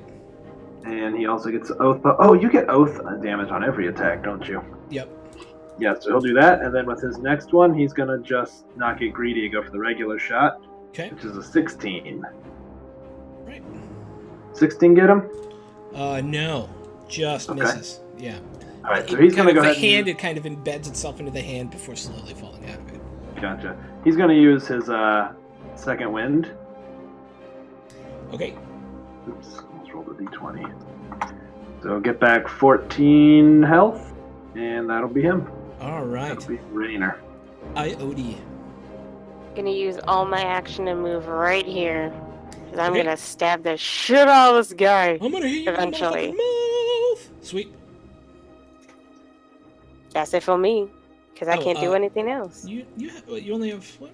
And he also gets oath. Oh, you get oath damage on every attack, don't you? Yep. Yeah, so he'll do that, and then with his next one, he's gonna just not get greedy and go for the regular shot, Okay. which is a 16. Right. 16 get him? No. Just Okay. misses. Yeah. All right, so he's gonna go ahead. The hand, it kind of embeds itself into the hand before slowly falling out of it. Gotcha. He's gonna use his second wind. Okay. Oops, let's roll the d20. So get back 14 health, and that'll be him. All right. That'll be Rainer. Iode. Gonna use all my action and move right here. Cause I'm Okay. gonna stab the shit out of this guy. I'm gonna hit you Eventually. in the mouth. Sweet. That's it for me. Cause I Oh, can't do anything else. You only have what?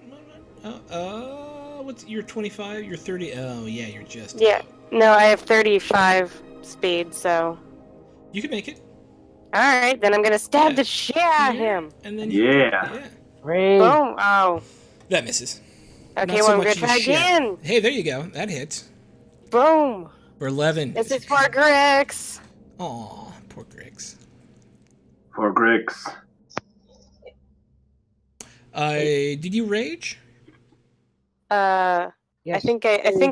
What's you're 25? You're 30. Oh yeah, you're just. Yeah. No, I have 35 speed, so. You can make it. Alright, then I'm gonna stab Yeah. the shit out of him. And then Yeah. Great. Boom. Oh. That misses. Okay, Not so well, I'm much gonna of a try shit. again. Hey, there you go. That hits. Boom. For 11. This is for Grix. Aw, poor Griggs. For Grix. Did you rage? Yes. I think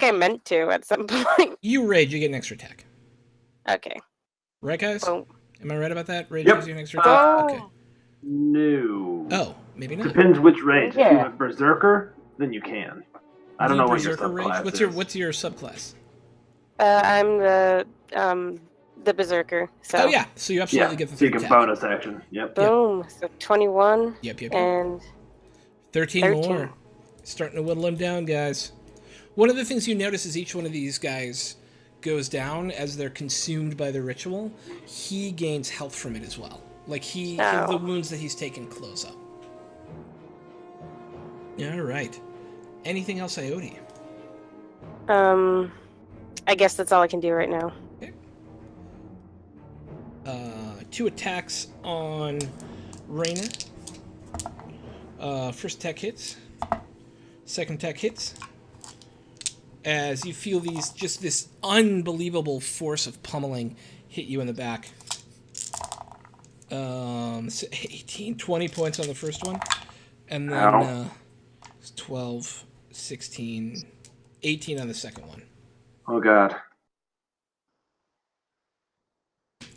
I meant to at some point. You rage, you get an extra attack. Okay. Right, guys? Boom. Am I right about that? Rage Yep. gives you an extra attack? Okay. No. Oh, maybe not. Depends which rage. If you Yeah. have Berserker, then you can. I don't You know what your Berserker rage? subclass What's is. your subclass? I'm the the berserker. So Oh yeah, so you absolutely Yeah, get the so you third can attack. bonus action. Yep. boom. So 21 Yep. and 13 more. 13. Starting to whittle them down, guys. One of the things you notice is each one of these guys goes down as they're consumed by the ritual. He gains health from it as well. Like the wounds that he's taken close up. All right. Anything else, Iodi? I guess that's all I can do right now. Okay. 2 attacks on Rainer. First attack hits. Second attack hits. As you feel this unbelievable force of pummeling hit you in the back. So 18, 20 points on the first one. And then 12, 16, 18 on the second one. Oh, God.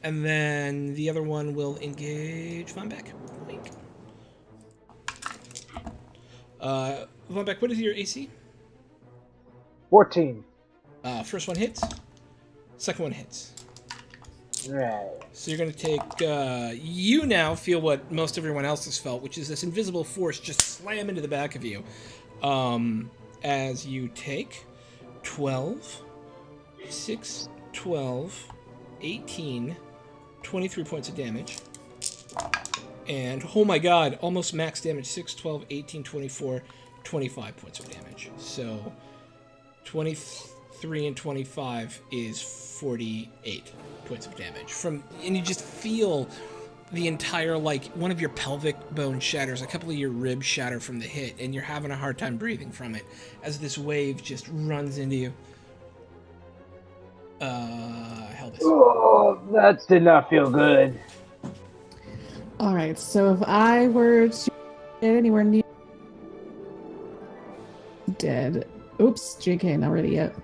And then the other one will engage Von Beck. Von Beck, what is your AC? 14. First one hits. Second one hits. Right. So you're going to take... you now feel what most everyone else has felt, which is this invisible force just slam into the back of you. As you take 12, 6, 12, 18, 23 points of damage. And, oh my god, almost max damage. 6, 12, 18, 24, 25 points of damage. So 23 and 25 is 48 points of damage. And you just feel the entire, like, one of your pelvic bones shatters, a couple of your ribs shatter from the hit, and you're having a hard time breathing from it as this wave just runs into you. Helvis. Oh, that did not feel good. All right, so if I were to get anywhere near dead, oops, JK, not ready yet.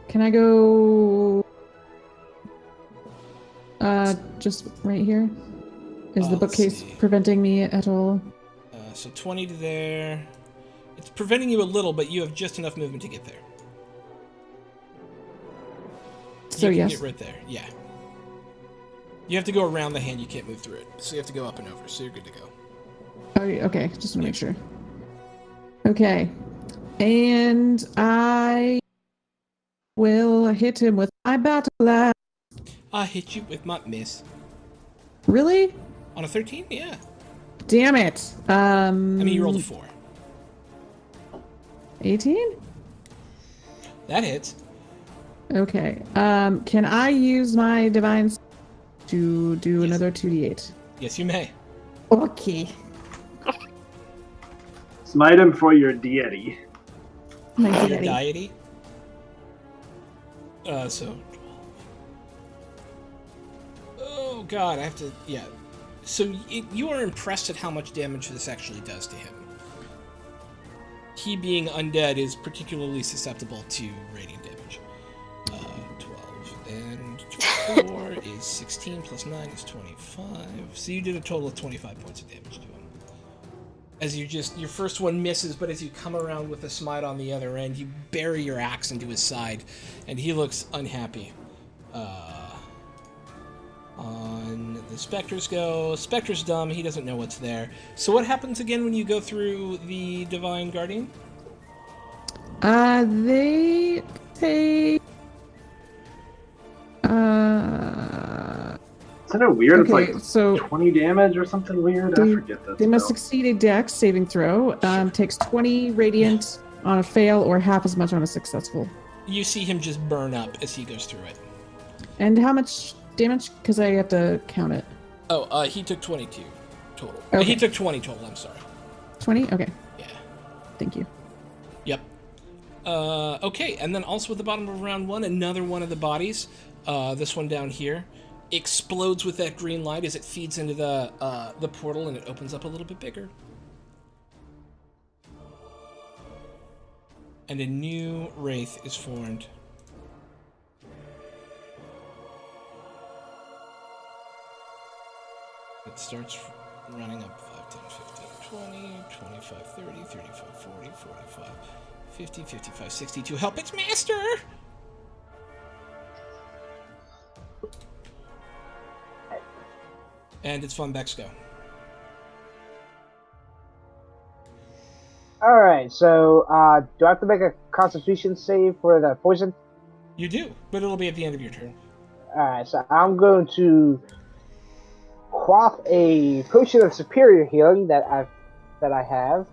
Can I go? Just right here. Is the bookcase preventing me at all? So 20 to there. It's preventing you a little, but you have just enough movement to get there. So you can yes. get right there, yeah. You have to go around the hand, you can't move through it. So you have to go up and over, so you're good to go. Oh, okay, just want to make sure. Okay. And I will hit him with my battle axe. I hit you with my miss. Really? On a 13? Yeah. Damn it. I mean, you rolled a 4. 18? That hits. Okay. Can I use my divine to do another 2d8? Yes, you may. Okay. Smite him for your deity. My Your deity. deity. So... Oh, God, I have to... Yeah. So you are impressed at how much damage this actually does to him. He being undead is particularly susceptible to radiant damage. 12 and 24 is 16 plus 9 is 25. So you did a total of 25 points of damage to him. As your first one misses, but as you come around with a smite on the other end, you bury your axe into his side, and he looks unhappy. On the Spectres go. Spectre's dumb, he doesn't know what's there. So what happens again when you go through the Divine Guardian? They take... Isn't it weird? Okay, It's like so 20 damage or something weird? I forget that. They must spell. succeed a dex saving throw. Takes 20 radiant on a fail or half as much on a successful. You see him just burn up as he goes through it. And how much damage? Because I have to count it. Oh, he took 22 total. Okay. He took 20 total, I'm sorry. 20? Okay. Yeah. Thank you. Yep. Okay, and then also at the bottom of round 1, another one of the bodies, this one down here, explodes with that green light as it feeds into the portal and it opens up a little bit bigger. And a new wraith is formed. It starts running up 5, 10, 15, 20, 25, 30, 35, 40, 45, 50, 55, 62. Help its master! And it's Von Beck's go. Alright, so do I have to make a constitution save for the poison? You do, but it'll be at the end of your turn. Alright, so I'm going to quaff a potion of superior healing that I have.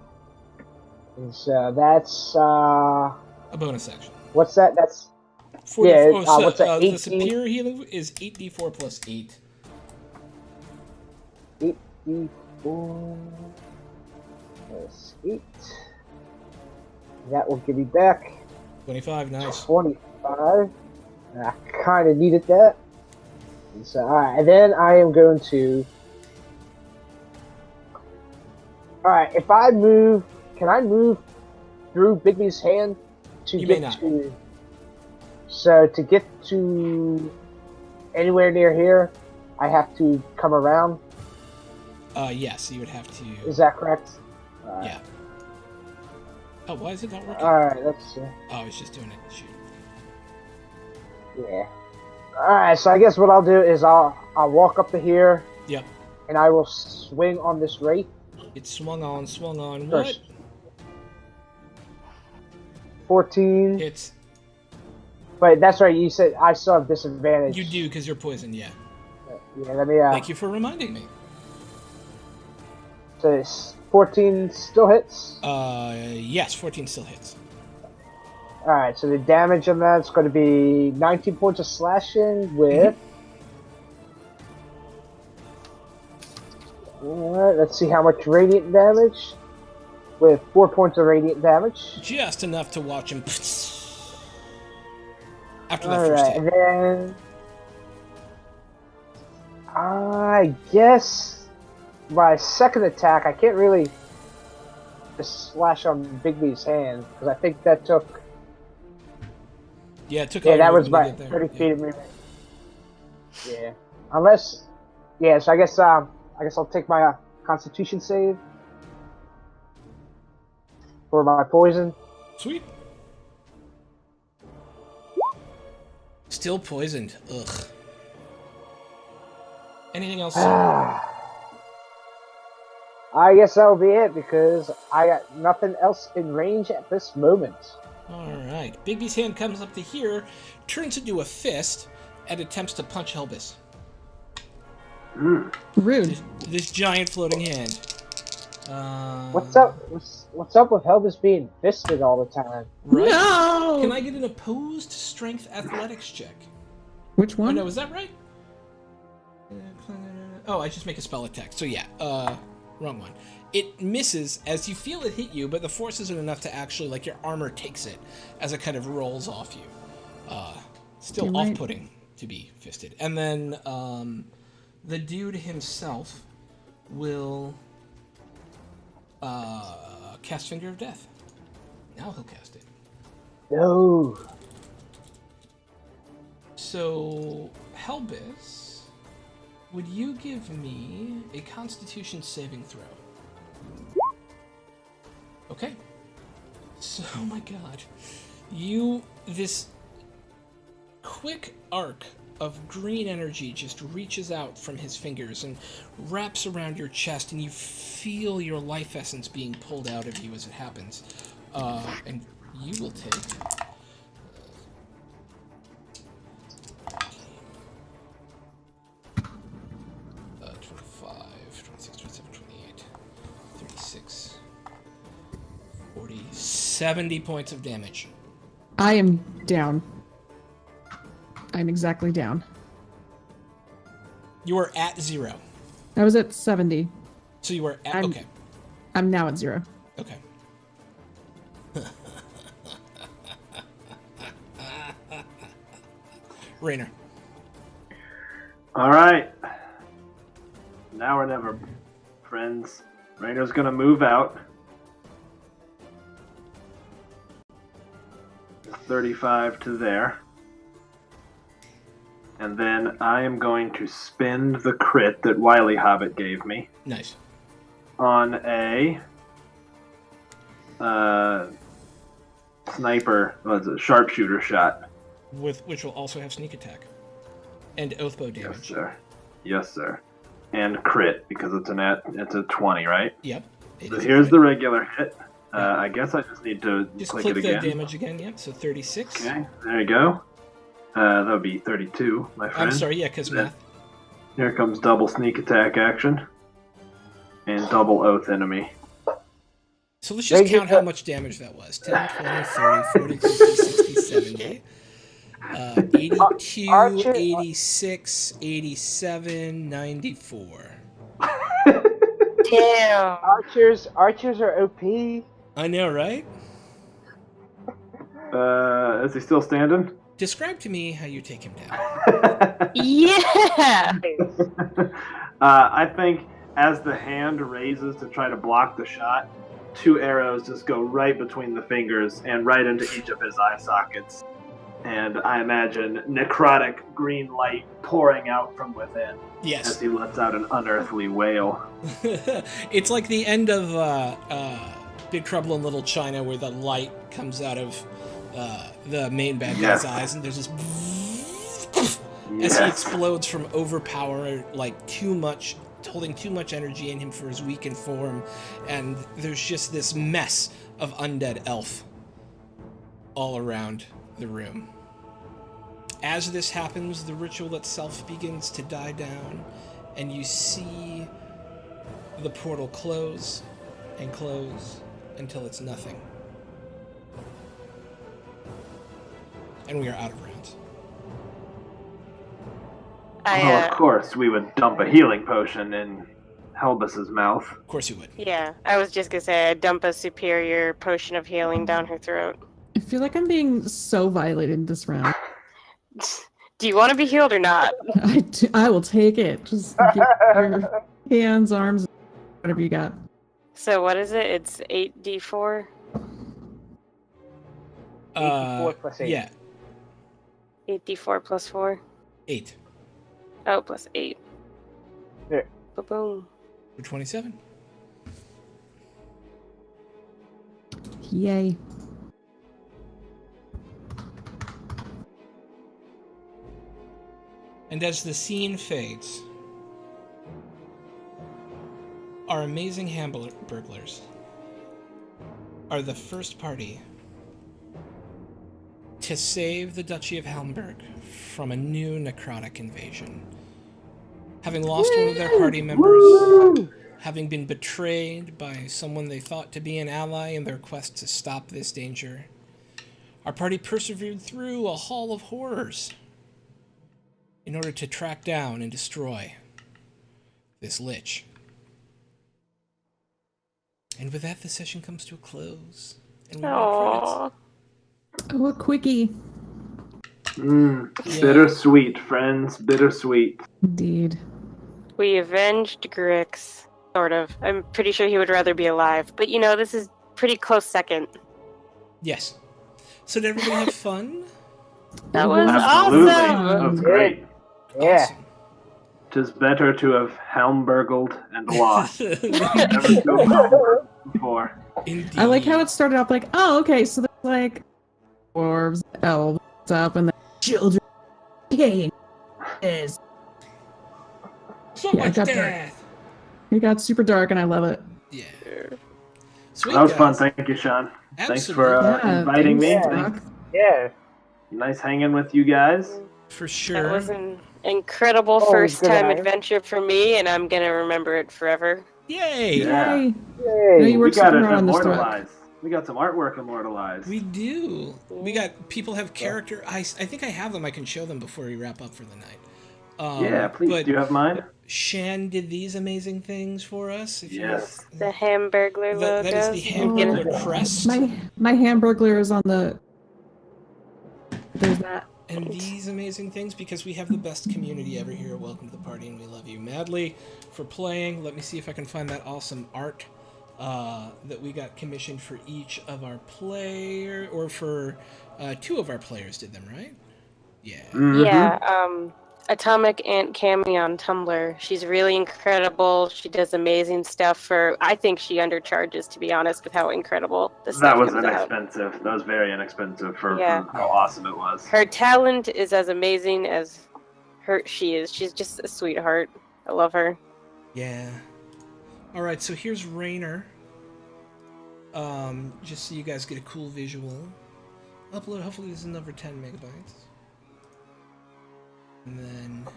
And so that's A bonus action. what's that? That's For yeah, what's that, the 18? superior healing is 8d4 plus 8. 8d4 plus 8. That will give me back 25, nice. 25. I kind of needed that. And so, alright, and then I am going to. Alright, if I move, can I move through Bigby's hand to You get may not. to? So to get to anywhere near here, I have to come around. Yes, you would have to. Is that correct? Yeah. Oh, why is it not working? Alright, let's see. Oh, I was just doing it. Shoot. Yeah. Alright, so I guess what I'll do is I'll walk up to here Yep. and I will swing on this wraith. It swung on. What? First. 14. It's. But that's right, you said I still have disadvantage. You do because you're poisoned, yeah. Yeah, let me Thank you for reminding me. so it's 14 still hits. Yes, 14 still hits. Alright, so the damage on that's going to be 19 points of slashing with. Alright, let's see how much radiant damage. With 4 points of radiant damage. Just enough to watch him. After that first Alright, hit. and then. I guess. My second attack, I can't really just slash on Bigby's hand, because I think that took. Yeah, it took. Yeah, all that your was movement to about get there. 30 feet of movement. Yeah. Unless. Yeah, so I guess I'll take my Constitution save for my poison. Sweet. Still poisoned. Ugh. Anything else? I guess that'll be it because I got nothing else in range at this moment. Alright. Bigby's hand comes up to here, turns into a fist, and attempts to punch Helbus. Rude. This giant floating hand. What's up? What's up with Helbus being fisted all the time? Right? No! Can I get an opposed strength athletics check? Which Oh one? no, is that right? Oh, I just make a spell attack. So yeah, wrong one. It misses as you feel it hit you, but the force isn't enough to actually, like, your armor takes it as it kind of rolls off you. Still You're right. off-putting to be fisted. And then the dude himself will cast Finger of Death. Now he'll cast it. No. So, Helbus, would you give me a Constitution saving throw? Okay. So, oh my god. This quick arc of green energy just reaches out from his fingers and wraps around your chest, and you feel your life essence being pulled out of you as it happens. And you will take... 25, 26, 27, 28, 36, 40, 70 points of damage. I am down. I'm exactly down. You are at 0. I was at 70. So you were at... I'm- Okay. I'm now at 0. Okay. Rainer. All right. Now or never, friends. Rainer's gonna move out. 35 to there. And then I am going to spend the crit that Wily Hobbit gave me Nice. on a sniper, sharpshooter shot. which will also have sneak attack and oathbow Yes, damage. sir. Yes, sir. And crit because it's a 20 , right? Yep. It So is here's crit. the regular hit. I guess I just need to Just click click it the again. damage again. Yep. So 36. Okay, there you go. That would be 32, my friend. I'm sorry. Yeah, because Then- math. Here comes double sneak attack action. And double oath enemy. So let's just Thank you, count how much damage that was. 10, 20, 30, 40, 50, 60, 70. 82, Archer- 86, 87, 94. Damn. Archers are OP. I know, right? Is he still standing? Describe to me how you take him down. Yeah. I think as the hand raises to try to block the shot, 2 arrows just go right between the fingers and right into each of his eye sockets. And I imagine necrotic green light pouring out from within as Yes. he lets out an unearthly wail. It's like the end of Big Trouble in Little China where the light comes out of the main bad guy's Yes. eyes and there's this as he Yes. explodes from overpower, like holding too much energy in him for his weakened form, and there's just this mess of undead elf all around the room. As this happens, the ritual itself begins to die down, and you see the portal close and close until it's nothing. And we are out of rounds. Well, of course, we would dump a healing potion in Helbus's mouth. Of course you would. Yeah, I was just gonna say I'd dump a superior potion of healing down her throat. I feel like I'm being so violated this round. Do you want to be healed or not? I will take it. Just give your hands, arms, whatever you got. So what is it? It's 8d4? 84 plus 8. Yeah, 8d4 plus 4? 8 Oh, plus 8. There. Ba-boom. for 27. Yay. And as the scene fades, our amazing Hamburglers are the first party to save the Duchy of Helmberg from a new necrotic invasion. Having lost one of their party members, having been betrayed by someone they thought to be an ally in their quest to stop this danger, our party persevered through a hall of horrors in order to track down and destroy this lich. And with that, the session comes to a close. And we roll credits. Aww. Oh, a quickie. Yeah. Bittersweet, friends. Bittersweet. Indeed. We avenged Grix. Sort of. I'm pretty sure he would rather be alive. But you know, this is pretty close second. Yes. So did everybody have fun? That was Absolutely. awesome! That was great. Yeah. Awesome. 'Tis better to have Helmburgled and lost. Never so Helmburgled before. Indeed. I like how it started off like, oh, okay, so there's like dwarves, elves, up, and then children. King is. So Yeah, I much got death. It got super dark, and I love it. Yeah. Sweet, That was fun. guys. Thank you, Sean. Thanks Absolutely. for Yeah, inviting thanks, me. Doc. Yeah. Nice hanging with you guys. For That sure. was an incredible Oh, first time good eye. adventure for me, and I'm gonna remember it forever. Yay! Yeah. Yay. Yay. No, you We worked got super it hard on this, Doc. immortalized. We got some artwork immortalized. We do. We got people have character. I think I have them. I can show them before we wrap up for the night. Yeah, please. But Do you have mine? Shan did these amazing things for us. If you- Yes. The Hamburglar logo. That is the Hamburglar crest. My Hamburglar is on the. There's that. And these amazing things, because we have the best community ever here. Welcome to the party, and we love you madly for playing. Let me see if I can find that awesome art that we got commissioned for each of our player, or for 2 of our players did them, right? Yeah. Mhm. Yeah, Atomic Ant Cami on Tumblr. She's really incredible. She does amazing stuff for. I think she undercharges, to be honest, with how incredible the stuff That was comes out. inexpensive. That was very inexpensive for Yeah. how awesome it was. Her talent is as amazing as she is. She's just a sweetheart. I love her. Yeah. All right, so here's Rainer. Just so you guys get a cool visual. Upload. Hopefully, this is over 10 megabytes. And then.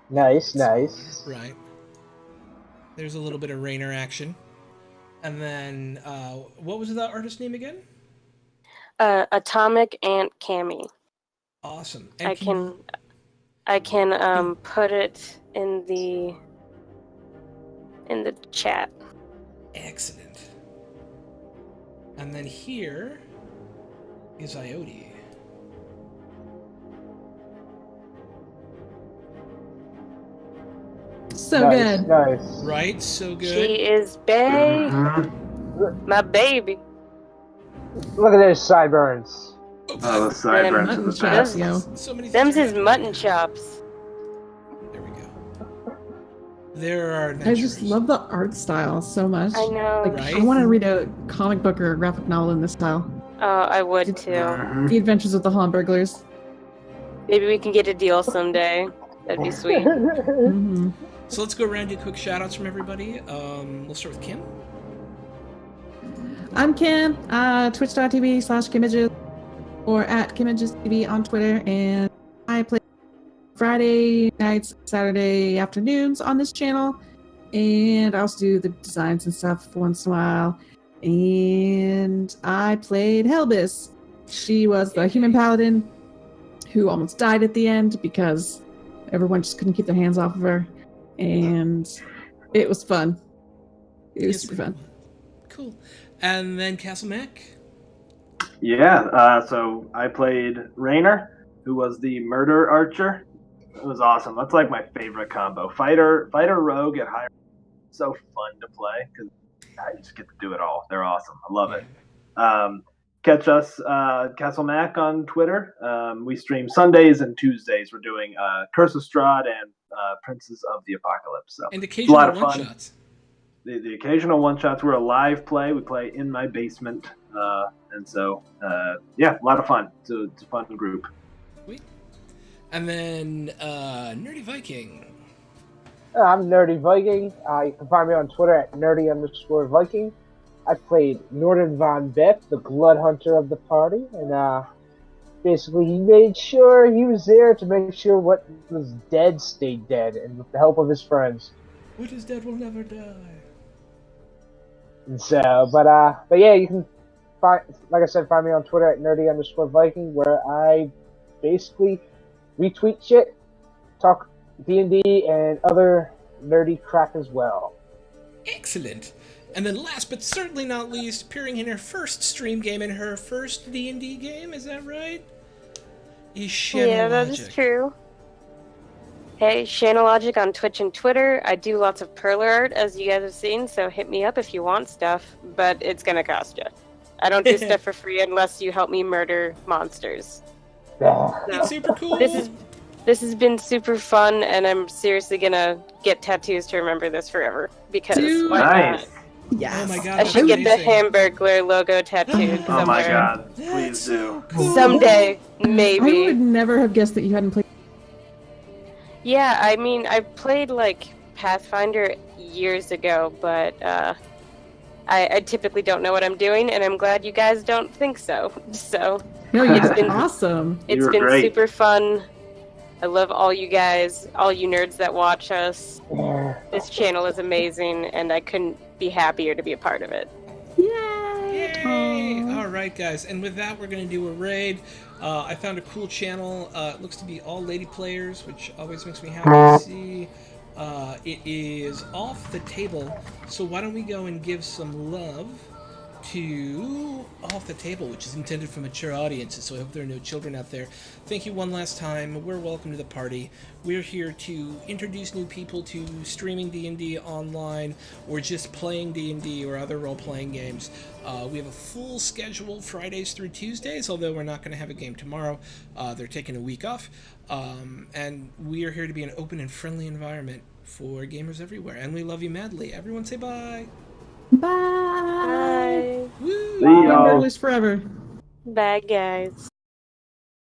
Nice. Right. There's a little bit of Rainer action. And then, what was that artist name again? Atomic Ant Cami. Awesome. I And can put it in the chat. Excellent. And then here is Iode. So good. Nice. Right? So good. She is bae. Mhm. My baby. Look at those sideburns. Oh, the sideburns Mutton are the chops, best. yo. So many Them's things his are mutton happening. chops. There we go. There are I just adventures. love the art style so much. I know. Like, Right? I want to read a comic book or a graphic novel in this style. Oh, I would too. Mhm. The Adventures of the Hamburglers. Maybe we can get a deal someday. That'd be sweet. Mm-hmm. So let's go around and do quick shout outs from everybody. We'll start with Kim. I'm Kim, twitch.tv/Kimages or at KimagesTV on Twitter, and I play Friday nights, Saturday afternoons on this channel, and I also do the designs and stuff once in a while. And I played Helbis. She was the human paladin who almost died at the end because everyone just couldn't keep their hands off of her, and it was fun. It was super fun. Cool. And then Castle Mac. Yeah, so I played Rainer, who was the murder archer. It was awesome. That's like my favorite combo. Fighter rogue at higher. So fun to play because I just get to do it all. They're awesome. I love it. Catch us, Castle Mac, on Twitter. We stream Sundays and Tuesdays. We're doing Curse of Strahd and Princes of the Apocalypse. So And it's a occasional lot of one fun. shots. The occasional one shots. We're a live play. We play in my basement, and so yeah, a lot of fun. It's a fun group. Sweet. And then Nerdy Viking. I'm Nerdy Viking. You can find me on Twitter at nerdy_Viking. I played Norden von Beck, the blood hunter of the party, and basically he made sure he was there to make sure what was dead stayed dead, and with the help of his friends. What is dead will never die. And so, but yeah, you can find, like I said, find me on Twitter at nerdy_Viking, where I basically retweet shit, talk D&D, and other nerdy crap as well. Excellent. And then last but certainly not least, appearing in her first stream game in her first D&D game, is that right? Is Yeah, that is Shadowlogic. true. Hey, Shanalogic on Twitch and Twitter. I do lots of perler art, as you guys have seen, so hit me up if you want stuff, but it's gonna cost you. I don't do stuff for free unless you help me murder monsters. It's super cool. This has been super fun, and I'm seriously gonna get tattoos to remember this forever. Because Dude. why not? Nice. Yes. Oh my god, I that's should get the amazing. Hamburglar logo tattooed Oh somewhere. my god! That's Please so do. cool. Someday, I would maybe. never have guessed that you hadn't played. Yeah, I mean, I played like Pathfinder years ago, but I typically don't know what I'm doing, and I'm glad you guys don't think so. So No, you It's did been- awesome. it's were been great. super fun. I love all you guys, all you nerds that watch us. This channel is amazing, and I couldn't be happier to be a part of it. Yay! Yay! Aw. All right, guys, and with that, we're going to do a raid. I found a cool channel. It looks to be all lady players, which always makes me happy to see. It is off the table, so why don't we go and give some love to Off the Table, which is intended for mature audiences, so I hope there are no children out there. Thank you one last time. We're welcome to the party. We're here to introduce new people to streaming D&D online, or just playing D&D or other role-playing games. We have a full schedule Fridays through Tuesdays, although we're not going to have a game tomorrow. They're taking a week off. And we are here to be an open and friendly environment for gamers everywhere. And we love you madly. Everyone say bye. Bye. Bye. Woo! See y'all. Forever. Bye, guys.